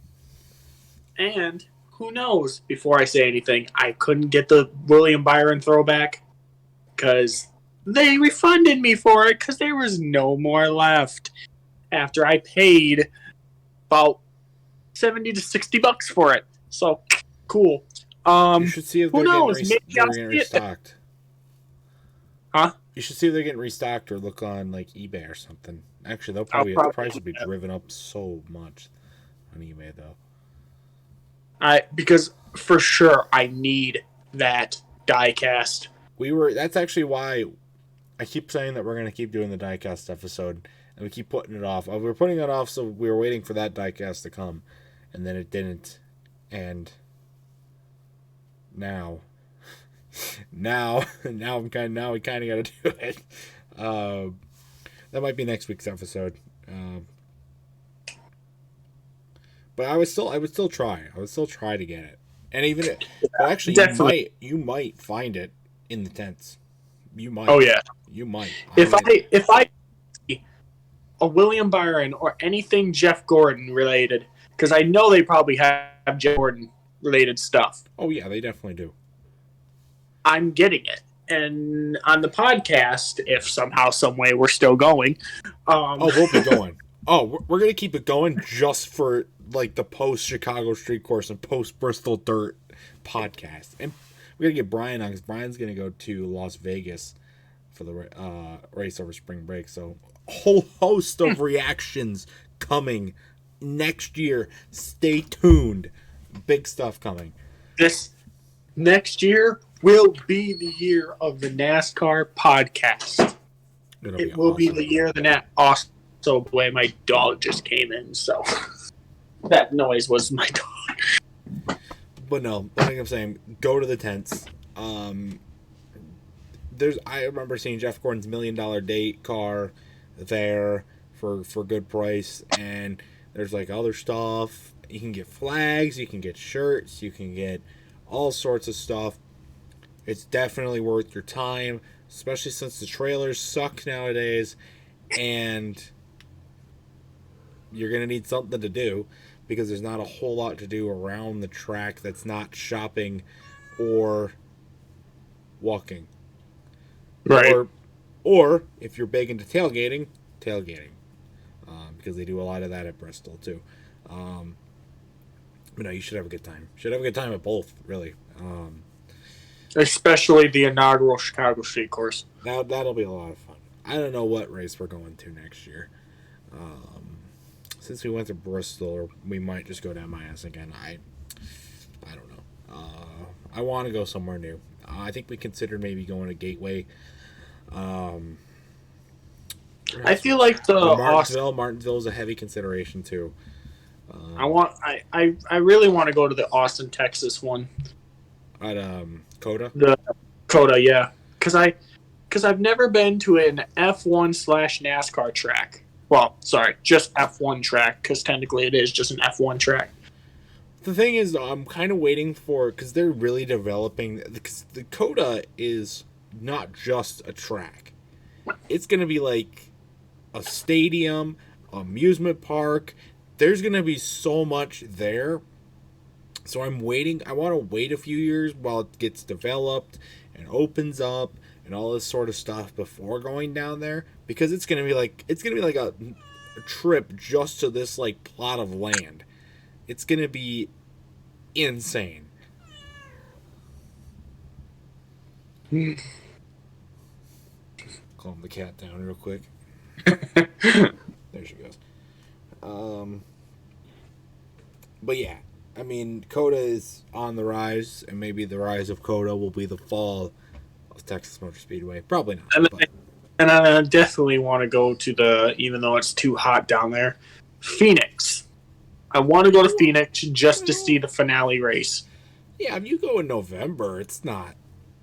And who knows? Before I say anything, I couldn't get the William Byron throwback because they refunded me for it because there was no more left after I paid about $70 to $60 for it. So cool. You should see if they're getting restocked. Huh? You should see if they're getting restocked or look on like eBay or something. Actually, the price will be driven up so much on eBay though. Because for sure I need that diecast. That's actually why I keep saying that we're going to keep doing the diecast episode, and we keep putting it off. We were putting it off, so we were waiting for that diecast to come, and then it didn't. And now we kind of got to do it. That might be next week's episode. But I would still try. I would still try to get it. And even it, but actually, you might find it in the tents. You might. Oh yeah. You might. If I a William Byron or anything Jeff Gordon related, because I know they probably have Jeff Gordon related stuff. Oh yeah, they definitely do. I'm getting it, and on the podcast, if somehow, some way we're still going. We'll be going. We're gonna keep it going just for like the post Chicago Street Course and post Bristol Dirt podcast, and we're gonna get Brian on because Brian's gonna go to Las Vegas for the race over spring break. So a whole host of reactions coming next year. Stay tuned. Big stuff coming. This next year will be the year of the NASCAR podcast. It will be the year of the NASCAR. Also, the way my dog just came in, so that noise was my dog. But no, like I'm saying, go to the tents. I remember seeing Jeff Gordon's $1 Million Date car there for good price, and there's like other stuff. You can get flags, you can get shirts, you can get all sorts of stuff. It's definitely worth your time, especially since the trailers suck nowadays, and you're gonna need something to do because there's not a whole lot to do around the track that's not shopping or walking. Right. Or if you're big into tailgating, because they do a lot of that at Bristol too. But no, you should have a good time. Should have a good time at both, really. Especially the inaugural Chicago Street Course. That'll be a lot of fun. I don't know what race we're going to next year. Since we went to Bristol, or we might just go to MIS again. I don't know. I want to go somewhere new. I think we considered maybe going to Gateway. I feel like the Martinsville is a heavy consideration too. I really want to go to the Austin, Texas one. At Coda. The Coda, yeah, because I've never been to an F1/NASCAR track. Well, sorry, just F1 track, because technically it is just an F1 track. The thing is, I'm kind of waiting for, because they're really developing, because the Coda is not just a track. It's going to be like a stadium, amusement park. There's going to be so much there. So I'm waiting. I want to wait a few years while it gets developed and opens up and all this sort of stuff before going down there, because it's going to be like a trip just to this like plot of land. It's going to be insane. Calm the cat down real quick. There she goes. But yeah, I mean, Coda is on the rise, and maybe the rise of Coda will be the fall of Texas Motor Speedway. Probably not. And I definitely want to go to even though it's too hot down there, Phoenix. I want to go to Phoenix just to see the finale race. Yeah, if you go in November, it's not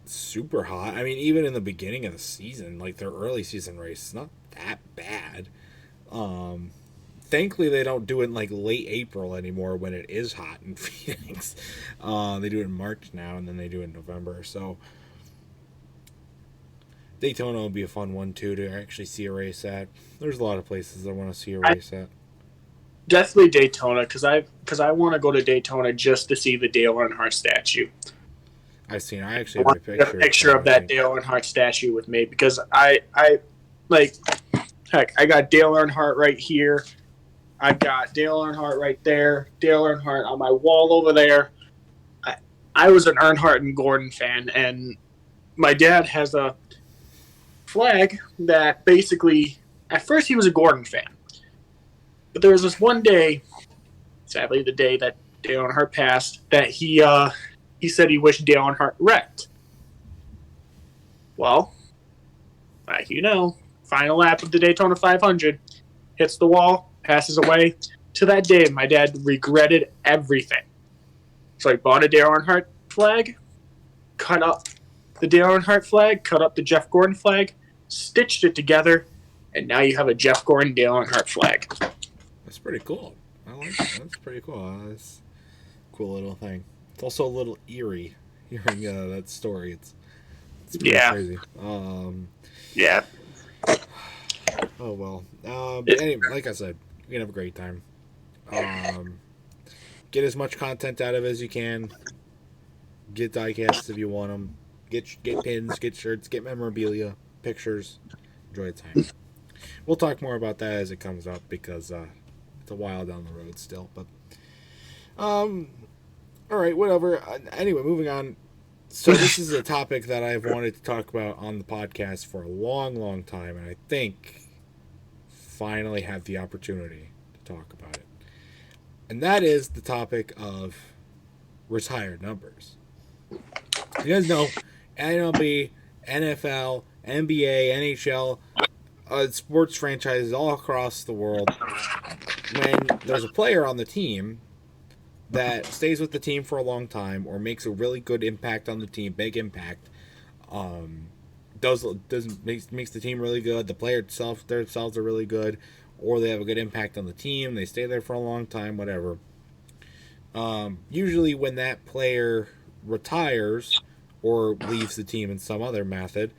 super hot. I mean, even in the beginning of the season, like their early season race, it's not that bad. Thankfully, they don't do it in like late April anymore when it is hot in Phoenix. They do it in March now, and then they do it in November. So Daytona would be a fun one too to actually see a race at. There's a lot of places I want to see a race at. Definitely Daytona, because I want to go to Daytona just to see the Dale Earnhardt statue. I actually have a picture of that Dale Earnhardt statue with me, because I got Dale Earnhardt right here. I've got Dale Earnhardt right there. Dale Earnhardt on my wall over there. I was an Earnhardt and Gordon fan, and my dad has a flag that basically, at first he was a Gordon fan. But there was this one day, sadly the day that Dale Earnhardt passed, that he said he wished Dale Earnhardt wrecked. Well, like you know, final lap of the Daytona 500, hits the wall, passes away. To that day, my dad regretted everything. So I bought a Dale Earnhardt flag, cut up the Dale Earnhardt flag, cut up the Jeff Gordon flag, stitched it together, and now you have a Jeff Gordon Dale Earnhardt flag. That's pretty cool. I like that. That's pretty cool. That's a cool little thing. It's also a little eerie hearing that story. It's pretty crazy. Yeah. Oh well. Anyway, like I said, you can have a great time. Get as much content out of it as you can. Get diecasts if you want them. Get pins, get shirts, get memorabilia, pictures. Enjoy the time. We'll talk more about that as it comes up because it's a while down the road still. But all right, whatever. Anyway, moving on. So this is a topic that I've wanted to talk about on the podcast for a long, long time, and I think finally have the opportunity to talk about it. And that is the topic of retired numbers. You guys know MLB, NFL, NBA, NHL, sports franchises all across the world. When there's a player on the team that stays with the team for a long time or makes a really good impact on the team, big impact, makes the team really good. The player themselves are really good, or they have a good impact on the team. They stay there for a long time, whatever. Usually when that player retires or leaves the team in some other method,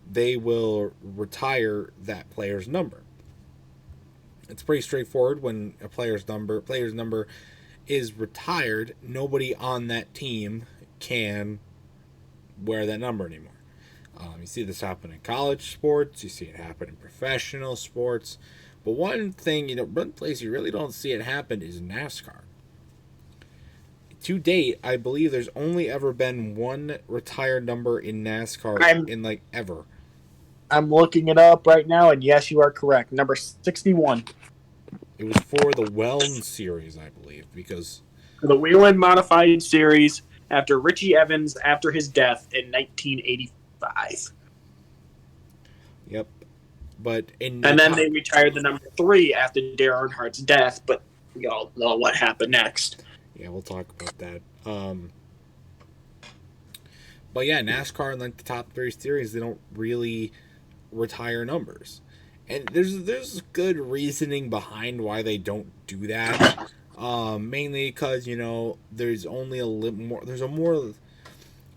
they will retire that player's number. It's pretty straightforward. When a player's number is retired, nobody on that team can wear that number anymore. You see this happen in college sports. You see it happen in professional sports. But one place you really don't see it happen is NASCAR. To date, I believe there's only ever been one retired number in NASCAR ever. I'm looking it up right now, and yes, you are correct. Number 61. It was for the Whelm series, I believe, because The Whelen Modified Series after Richie Evans after his death in 1985. Yep. But and then they retired the number 3 after Dale Earnhardt's death, but we all know what happened next. Yeah, we'll talk about that. But yeah, NASCAR and the top 3 series, they don't really retire numbers. And there's good reasoning behind why they don't do that. Mainly because, there's only a little more.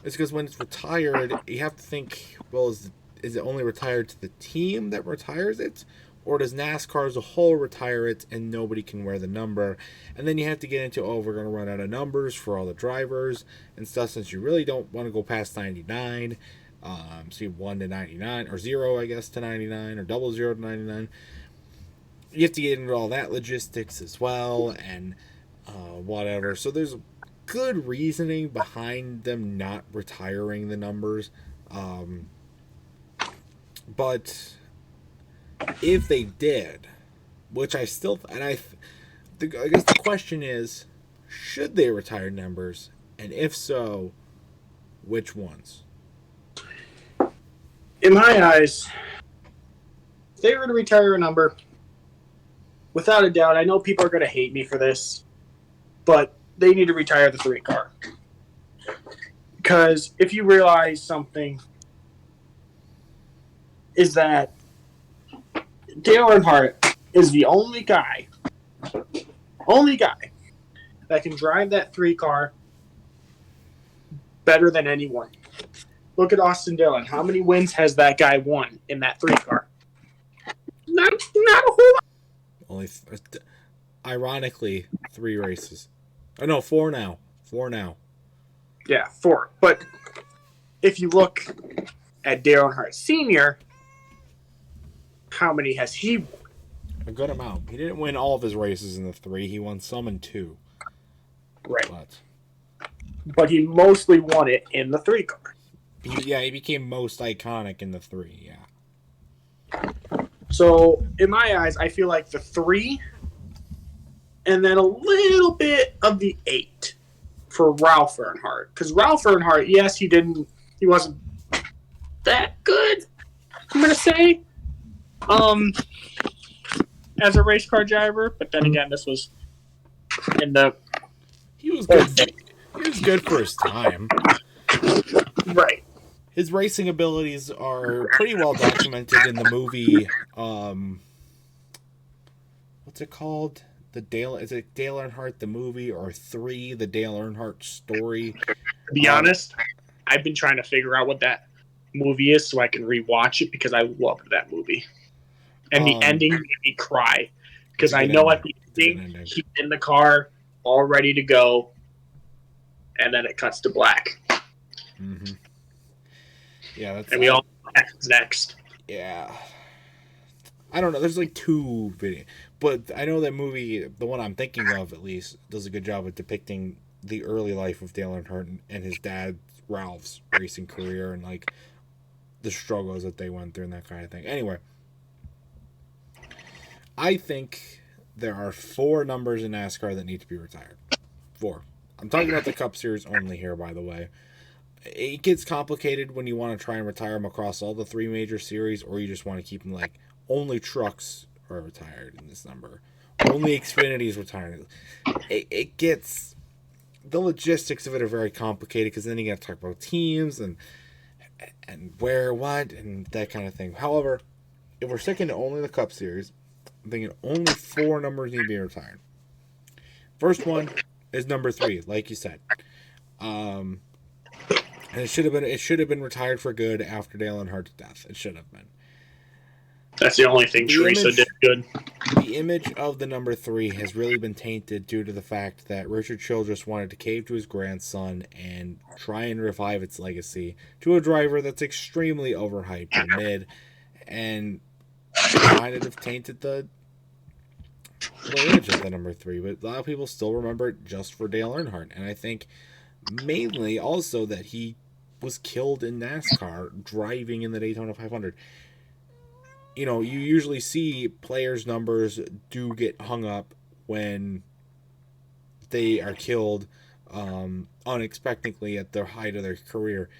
It's because when it's retired, you have to think, well, is it only retired to the team that retires it? Or does NASCAR as a whole retire it and nobody can wear the number? And then you have to get into, we're going to run out of numbers for all the drivers and stuff, since you really don't want to go past 99. So you 1 to 99, or 0, I guess, to 99, or 00 to 99. You have to get into all that logistics as well, and whatever. So there's good reasoning behind them not retiring the numbers. But if they did, which I still, I guess the question is, should they retire numbers? And if so, which ones? In my eyes, if they were to retire a number, without a doubt, I know people are going to hate me for this, but they need to retire the 3 car. Because if you realize something, is that Dale Earnhardt is the only guy that can drive that 3 car better than anyone. Look at Austin Dillon. How many wins has that guy won in that 3 car? Not a whole lot. Only, ironically, 3 races. Oh no, 4 now. 4 now. Yeah, 4. But if you look at Dale Earnhardt Sr., how many has he won? A good amount. He didn't win all of his races in the 3. He won some in 2. Right. But he mostly won it in the 3 car. He became most iconic in the 3, yeah. So, in my eyes, I feel like the 3 and then a little bit of the 8 for Ralph Earnhardt. Because Ralph Earnhardt, yes, he wasn't that good, I'm going to say, as a race car driver. But then again, this was in the... He was good. He was good for his time. Right. His racing abilities are pretty well documented in the movie. What's it called? Is it Dale Earnhardt the movie, or 3, the Dale Earnhardt story? To be honest, I've been trying to figure out what that movie is so I can rewatch it, because I loved that movie. And the ending made me cry, because I know at the ending he's in the car, all ready to go, and then it cuts to black. Mm-hmm. Yeah, that's. And we all know what's next. Yeah. I don't know. There's like 2 videos, but I know that movie, the one I'm thinking of at least, does a good job of depicting the early life of Dale Earnhardt and his dad Ralph's racing career, and like the struggles that they went through and that kind of thing. Anyway, I think there are 4 numbers in NASCAR that need to be retired. 4. I'm talking about the Cup Series only here, by the way. It gets complicated when you want to try and retire them across all the 3 major series, or you just want to keep them like only trucks are retired in this number, only Xfinity is retired. It gets, the logistics of it are very complicated, because then you got to talk about teams and where, what, and that kind of thing. However, if we're sticking to only the Cup Series, I'm thinking only 4 numbers need to be retired. First one is number 3, like you said. And it should have been retired for good after Dale Earnhardt's death. It should have been. That's the only thing Teresa did good. The image of the number 3 has really been tainted due to the fact that Richard Childress wanted to cave to his grandson and try and revive its legacy to a driver that's extremely overhyped and mid, and kind of tainted the image of the number 3. But a lot of people still remember it just for Dale Earnhardt, and I think mainly also that he was killed in NASCAR driving in the Daytona 500. You know, you usually see players' numbers do get hung up when they are killed unexpectedly at the height of their career.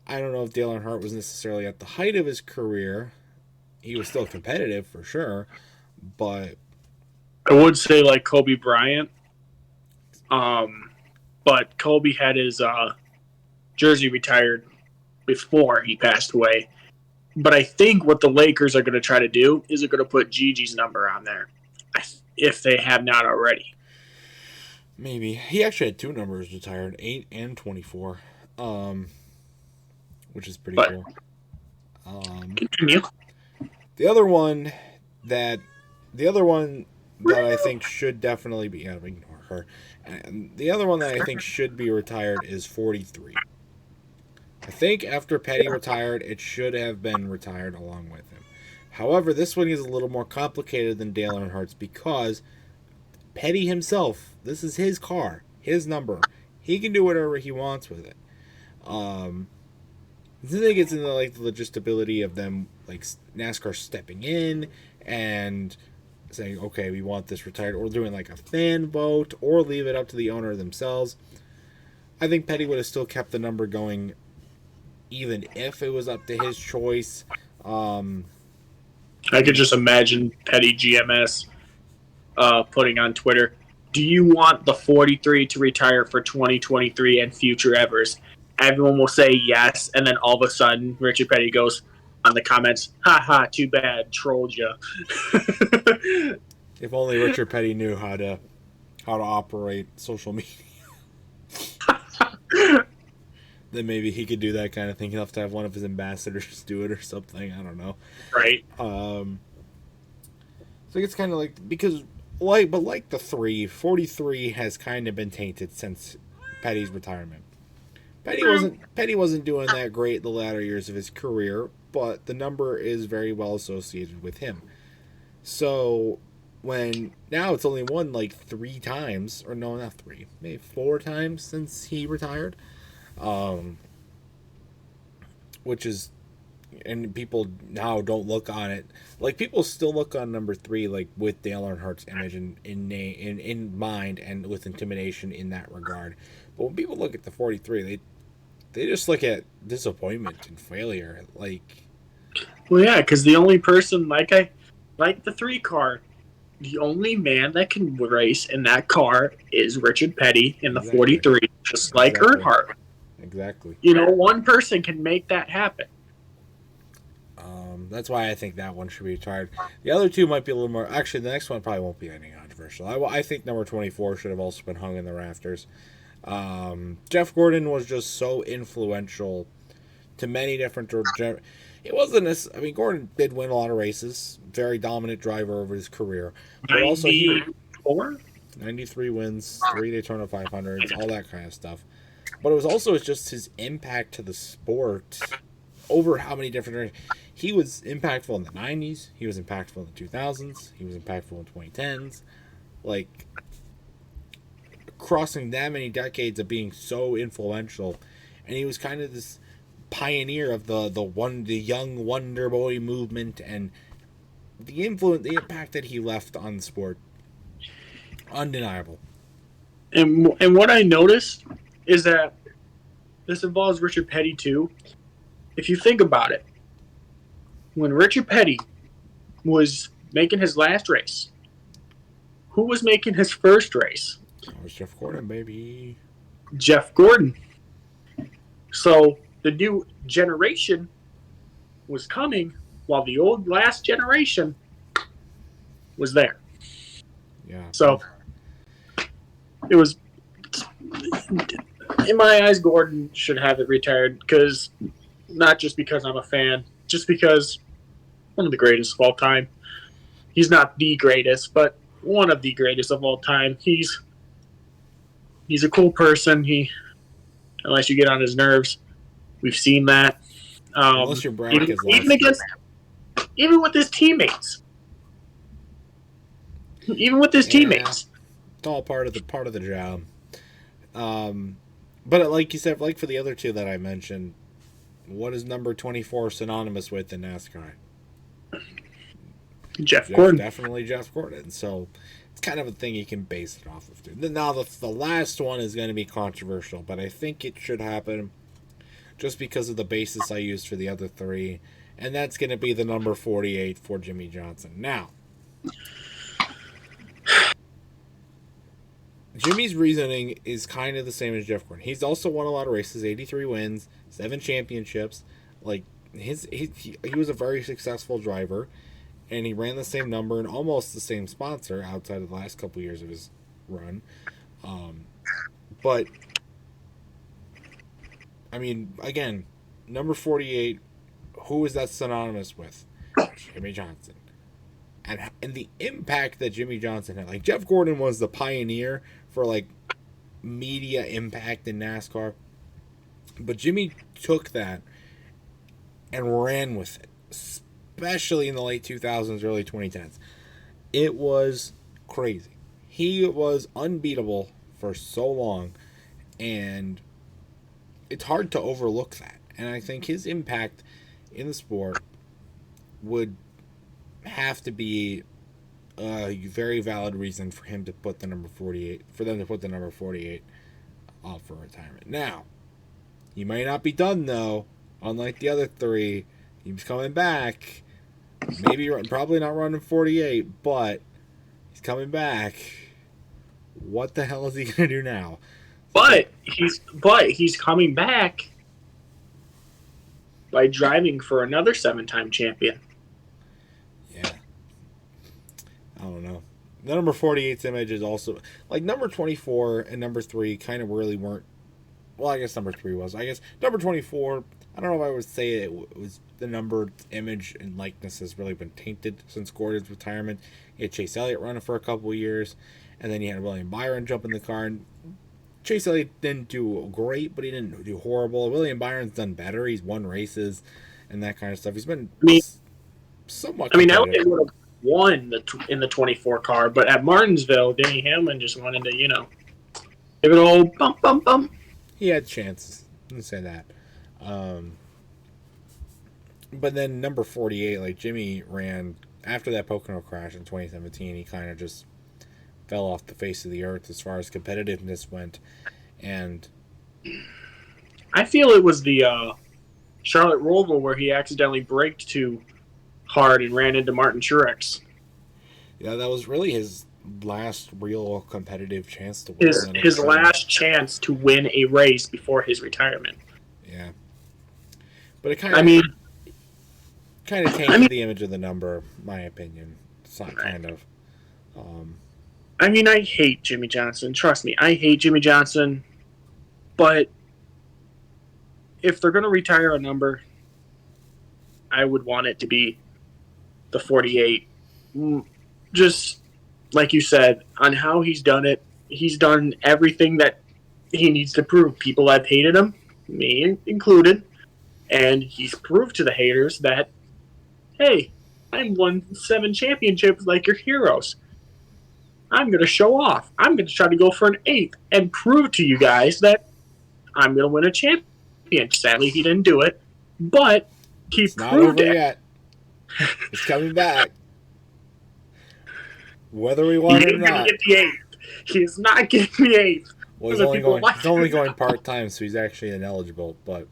I don't know if Dale Earnhardt was necessarily at the height of his career. He was still competitive for sure, but I would say like Kobe Bryant. But Kobe had his jersey retired before he passed away. But I think what the Lakers are going to try to do is they're going to put Gigi's number on there, if they have not already. Maybe. He actually had 2 numbers retired, 8 and 24, which is pretty cool. Continue. The other one that I think should definitely be, ignore her. And the other one that I think should be retired is 43. I think after Petty retired, it should have been retired along with him. However, this one is a little more complicated than Dale Earnhardt's, because Petty himself, this is his car, his number. He can do whatever he wants with it. Then it gets into like the logistibility of them, like NASCAR stepping in and saying, okay, we want this retired, or doing like a fan vote, or leave it up to the owner themselves. I think Petty would have still kept the number going even if it was up to his choice. I could just imagine Petty GMS putting on Twitter, do you want the 43 to retire for 2023 and future evers? Everyone will say yes, and then all of a sudden Richard Petty goes on the comments, haha, too bad, trolled ya. If only Richard Petty knew how to operate social media. Then maybe he could do that kind of thing. He'll have to have one of his ambassadors do it or something. I don't know. Right. So it's kind of like, because like the 43 has kind of been tainted since Petty's retirement. Petty wasn't doing that great the latter years of his career, but the number is very well associated with him. So when now it's only won like 3 times, or no, not 3, maybe 4 times since he retired. Which is and people now don't look on it like people still look on number 3 like with Dale Earnhardt's image in mind and with intimidation in that regard. But when people look at the 43, they just look at disappointment and failure. Like, Well, yeah, because the only person like the 3 car, the only man that can race in that car is Richard Petty in the Exactly. 43, just like Exactly. Earnhardt. exactly. You know, one person can make that happen. That's why I think that one should be retired. The other two might be a little more. Actually, the next one probably won't be anything controversial. I think number 24 should have also been hung in the rafters. Jeff Gordon was just so influential to many different. It wasn't this. I mean, Gordon did win a lot of races. Very dominant driver over his career. But also, he 94? 93 wins, 3 Daytona 500s, all that kind of stuff. But it was also just his impact to the sport over how many different. He was impactful in the 90s. He was impactful in the 2000s. He was impactful in 2010s. Like, crossing that many decades of being so influential. And he was kind of this pioneer of the young Wonder Boy movement and the impact that he left on the sport. Undeniable. And what I noticed is that this involves Richard Petty too. If you think about it, when Richard Petty was making his last race, who was making his first race? That was Jeff Gordon, baby. Jeff Gordon. So the new generation was coming while the old last generation was there. Yeah. So it was, in my eyes, Gordon should have it retired, because not just because I'm a fan, just because one of the greatest of all time. He's not the greatest, but one of the greatest of all time. He's a cool person. Unless you get on his nerves, we've seen that. Unless your bracket is even with his teammates. Even with his teammates. It's all part of the job. But like you said, like for the other two that I mentioned, what is number 24 synonymous with in NASCAR? Jeff Gordon. Definitely Jeff Gordon. So it's kind of a thing you can base it off of. Now the last one is going to be controversial, but I think it should happen just because of the basis I used for the other 3, and that's going to be the number 48 for Jimmy Johnson. Now, Jimmy's reasoning is kind of the same as Jeff Gordon. He's also won a lot of races, 83 wins, 7 championships. Like, he was a very successful driver, and he ran the same number and almost the same sponsor outside of the last couple years of his run. But, I mean, again, number 48, who is that synonymous with? Jimmy Johnson. And the impact that Jimmy Johnson had. Like, Jeff Gordon was the pioneer for, like, media impact in NASCAR. But Jimmy took that and ran with it, especially in the late 2000s, early 2010s. It was crazy. He was unbeatable for so long, and it's hard to overlook that. And I think his impact in the sport would have to be a very valid reason for him to put the number 48, for them to put the number 48 off for retirement. Now, he might not be done though. Unlike the other 3, he's coming back. Probably not running 48, but he's coming back. What the hell is he gonna do now? But he's coming back by driving for another 7-time champion. Yeah. I don't know. The number 48's image is also like number 24 and number 3 kind of really weren't. Well, I guess number 3 was. I guess number 24. I don't know if I would say it was the number image and likeness has really been tainted since Gordon's retirement. He had Chase Elliott running for a couple of years, and then you had William Byron jump in the car. And Chase Elliott didn't do great, but he didn't do horrible. William Byron's done better. He's won races and that kind of stuff. He's been somewhat. Elliott would have won in the 24 car, but at Martinsville, Denny Hamlin just wanted to, give it a old bump, bump, bump. He had chances. Let's say that. but then number 48, like Jimmy ran after that Pocono crash in 2017. He kind of just fell off the face of the earth as far as competitiveness went, and I feel it was the Charlotte Roval where he accidentally braked too hard and ran into Martin Truex. yeah, that was really his last real competitive chance to win. His last chance to win a race before his retirement. Yeah, but it kind of tainted the image of the number, my opinion. It's not kind of. I mean, I hate Jimmy Johnson. Trust me, I hate Jimmy Johnson. But if they're going to retire a number, I would want it to be the 48. Just like you said, on how he's done it, he's done everything that he needs to prove. People have hated him, me included, and he's proved to the haters that, hey, I'm won 7 championships like your heroes. I'm going to show off. I'm going to try to go for an 8th and prove to you guys that I'm going to win a champion. Sadly, he didn't do it, but he it's proved not over it. yet. It's coming back. Whether we want it or not. Get the 8th. He is not getting the 8th. Well, he's only going part-time, so he's actually ineligible, but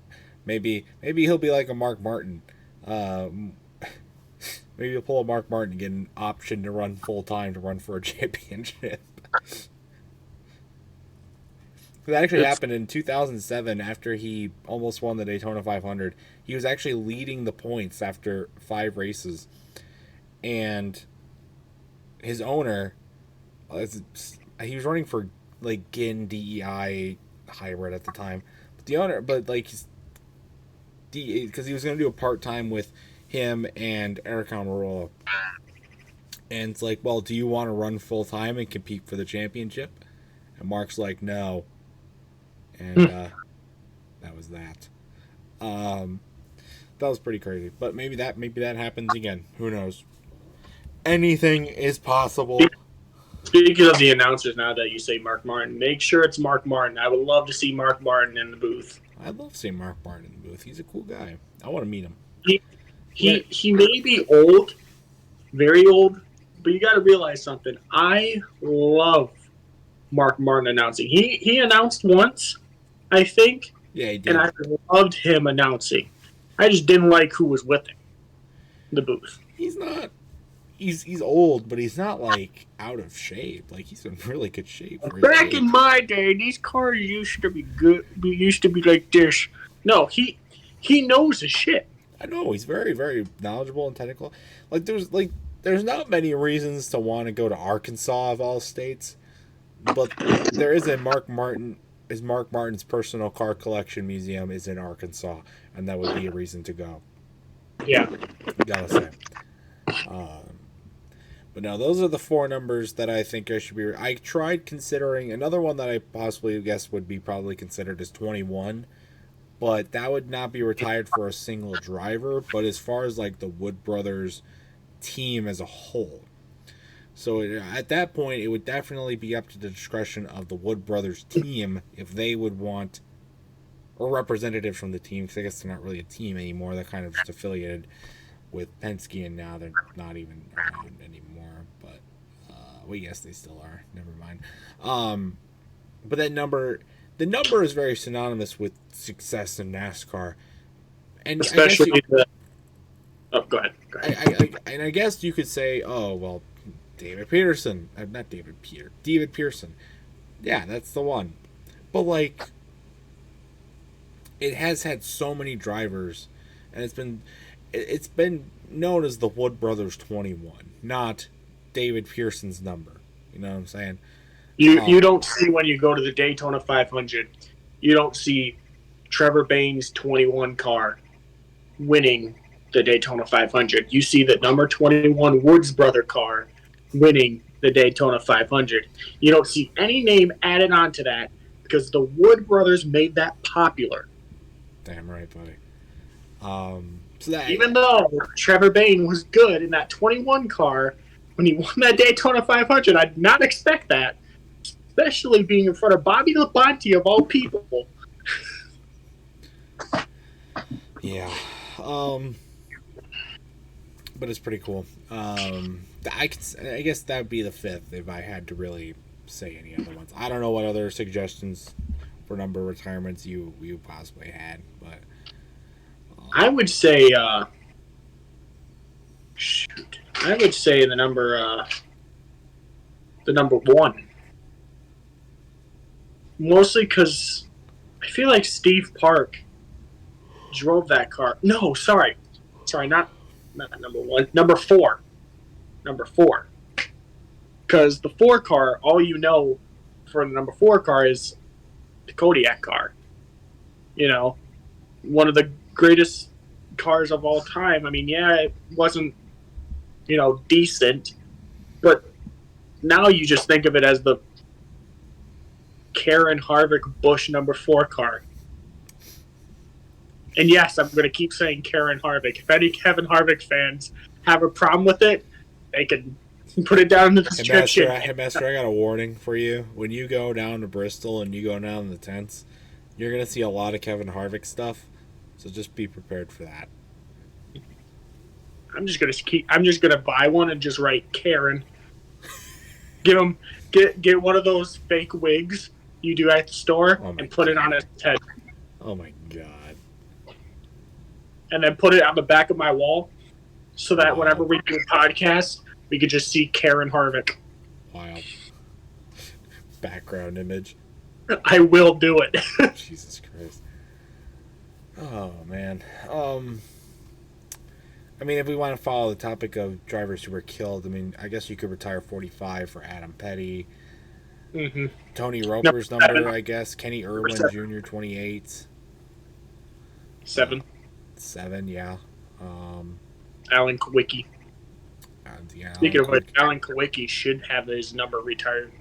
maybe he'll be like a Mark Martin. Maybe he'll pull a Mark Martin and get an option to run full-time to run for a championship. That actually happened in 2007 after he almost won the Daytona 500. He was actually leading the points after 5 races. And his owner, he was running for like GIN DEI hybrid at the time. But the owner, because he was going to do a part-time with him and Eric Almirola. And it's like, well, do you want to run full-time and compete for the championship? And Mark's like, no. And that was that. That was pretty crazy. But maybe that happens again. Who knows? Anything is possible. Speaking of the announcers, now that you say Mark Martin, make sure it's Mark Martin. I would love to see Mark Martin in the booth. I'd love to see Mark Martin in the booth. He's a cool guy. I want to meet him. He may be old, very old, but you got to realize something. I love Mark Martin announcing. He announced once, I think. Yeah, he did. And I loved him announcing. I just didn't like who was with him. The booth. He's not. He's old, but he's not like out of shape. Like he's in really good shape. Back in my day, these cars used to be good. Used to be like this. No, he knows his shit. I know he's very, very knowledgeable and technical. There's not many reasons to want to go to Arkansas of all states, but there is a Mark Martin's personal car collection museum is in Arkansas, and that would be a reason to go. Yeah, gotta say. But no, those are the 4 numbers that I think I should be. I tried considering another one that I possibly guess would be probably considered as 21, but that would not be retired for a single driver. But as far as like the Wood Brothers team as a whole, so at that point it would definitely be up to the discretion of the Wood Brothers team if they would want a representative from the team. Because I guess they're not really a team anymore; they're kind of just affiliated with Penske, and now they're not even around anymore. But well, yes, they still are. Never mind. But the number is very synonymous with success in NASCAR, and especially go ahead. I guess you could say, oh well, David Peterson, not David Peter, David Pearson. Yeah, that's the one. But like, it has had so many drivers, and it's been known as the Wood Brothers 21, not David Pearson's number. You know what I'm saying? You don't see when you go to the Daytona 500, you don't see Trevor Bain's 21 car winning the Daytona 500. You see the number 21 Woods brother car winning the Daytona 500. You don't see any name added on to that because the Wood brothers made that popular. Damn right, buddy. Even though Trevor Bain was good in that 21 car when he won that Daytona 500, I did not expect that, especially being in front of Bobby Labonte of all people. Yeah. but it's pretty cool. I guess that would be the fifth if I had to really say any other ones. I don't know what other suggestions for number retirements you possibly had, but I would say, shoot, I would say the number one, mostly because I feel like Steve Park drove that car. No, sorry, not number one, number four, because the 4 car, all you know for the number 4 car is the Kodiak car. You know, one of the greatest cars of all time. I mean, yeah, it wasn't, decent, but now you just think of it as the Karen Harvick Busch number 4 car. And yes, I'm going to keep saying Karen Harvick. If any Kevin Harvick fans have a problem with it, they can put it down in the description. Hey, Master, I got a warning for you. When you go down to Bristol and you go down in the tents, you're going to see a lot of Kevin Harvick stuff. So just be prepared for that. I'm just gonna buy one and just write Karen. Get one of those fake wigs you do at the store and put it on his head. Oh my god. And then put it on the back of my wall so that whenever we do a podcast, we could just see Karen Harvick. Wow. Background image. I will do it. Jesus Christ. Oh man. I mean, if we want to follow the topic of drivers who were killed, I mean, I guess you could retire 45 for Adam Petty. Mm-hmm. Tony Roper's number, I guess. Kenny Irwin Jr., 28. 7. 7, yeah. Alan Kawicki. Yeah, Speaking of which, Alan Kawicki should have his number retired.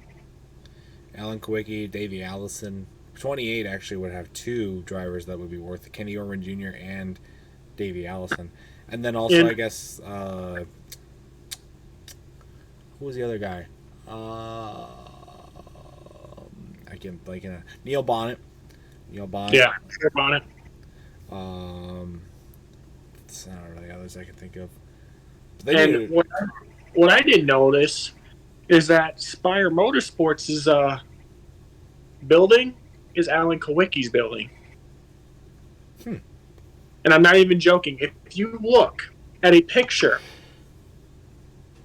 Alan Kawicki, Davey Allison. 28 actually would have 2 drivers that would be worth it. Kenny Irwin Jr. and Davey Allison. And then also, I guess, who was the other guy? I can't blank on it. Neil Bonnet. Yeah, Neil Bonnet. It's not really others I can think of. And what I did notice is that Spire Motorsports' building is Alan Kawicki's building. And I'm not even joking. If you look at a picture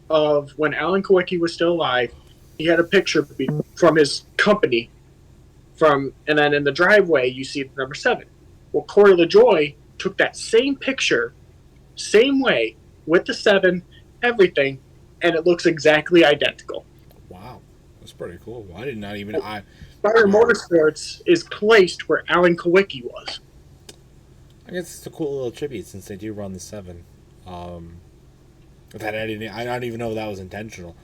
of when Alan Kawicki was still alive, he had a picture from his company. And then in the driveway, you see the number 7. Well, Corey LaJoie took that same picture, same way, with the 7, everything, and it looks exactly identical. Wow. That's pretty cool. I did not even... Spire Motorsports is placed where Alan Kawicki was. I guess it's a cool little tribute since they do run the 7. I don't even know if that was intentional.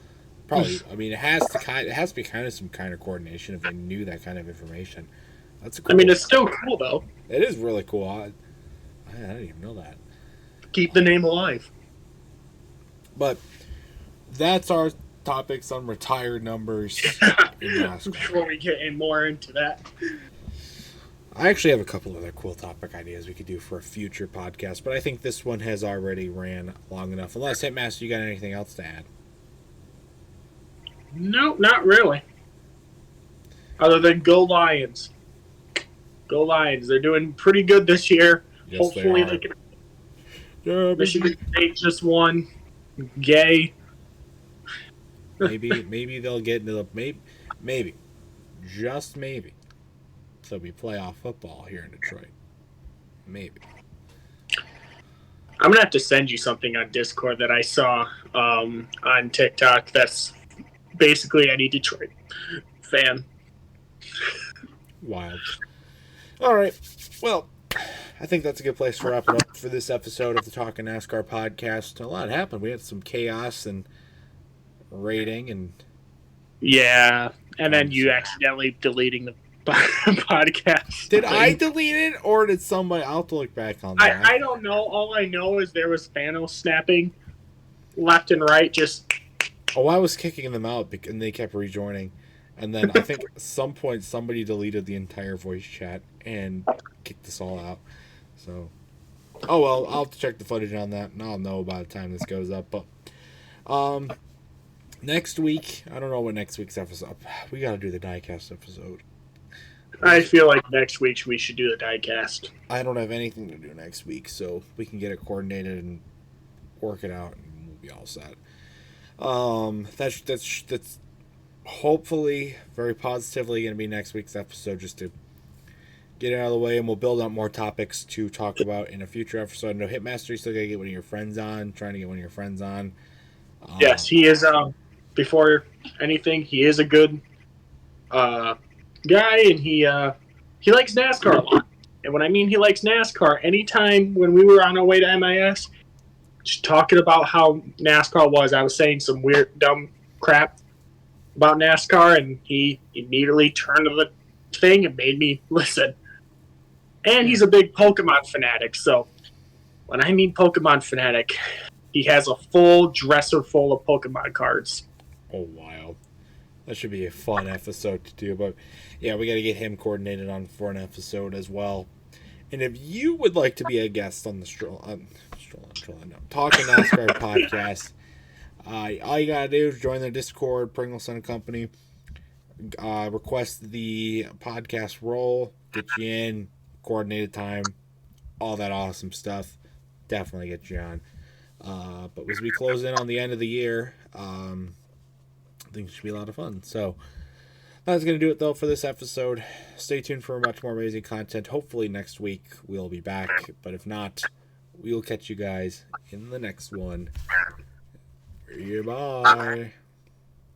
Probably. I mean, it has to be kind of some kind of coordination if they knew that kind of information. That's a cool. I mean, it's still cool though. It is really cool. I didn't even know that. Keep the name alive. But that's our topics on retired numbers in NASCAR. Before we get any more into that. I actually have a couple other cool topic ideas we could do for a future podcast, but I think this one has already ran long enough. Unless, Hitmaster, you got anything else to add? No, not really. Other than go Lions. Go Lions. They're doing pretty good this year. Yes, hopefully they can. Michigan State just won. Gay. Maybe they'll get into the maybe, just maybe. There'll be playoff football here in Detroit. Maybe. I'm gonna have to send you something on Discord that I saw on TikTok. That's basically any Detroit fan. Wild. All right. Well, I think that's a good place to wrap it up for this episode of the Talking NASCAR podcast. A lot happened. We had some chaos and rating and. Yeah, and then you accidentally deleting the podcast. Did I delete it, or did somebody? I'll have to look back on that. I don't know. All I know is there was Thanos snapping left and right. Just. Oh, I was kicking them out, and they kept rejoining. And then I think at some point somebody deleted the entire voice chat and kicked us all out. So Oh well, I'll have to check the footage on that, and I'll know by the time this goes up. But next week, I don't know what next week's episode. We got to do the diecast episode. I feel like next week we should do the diecast. I don't have anything to do next week, so we can get it coordinated and work it out, and we'll be all set. That's hopefully very positively going to be next week's episode, just to get it out of the way, and we'll build out more topics to talk about in a future episode. No, Hitmaster, you still got to get one of your friends on. Trying to get one of your friends on. Yes, he is. Before anything, he is a good guy, and he likes NASCAR a lot. And when I mean he likes NASCAR, anytime when we were on our way to MIS, just talking about how NASCAR was, I was saying some weird, dumb crap about NASCAR, and he immediately turned to the thing and made me listen. And he's a big Pokemon fanatic, so when I mean Pokemon fanatic, he has a full dresser full of Pokemon cards. Oh, wow. That should be a fun episode to do. But, yeah, we got to get him coordinated on for an episode as well. And if you would like to be a guest on the Talking NASCAR podcast, all you got to do is join the Discord, Pringle Son Company, request the podcast role, get you in, coordinated time, all that awesome stuff. Definitely get you on. But as we close in on the end of the year, I think it should be a lot of fun. So that's going to do it, though, for this episode. Stay tuned for much more amazing content. Hopefully next week we'll be back. But if not, we'll catch you guys in the next one. Goodbye.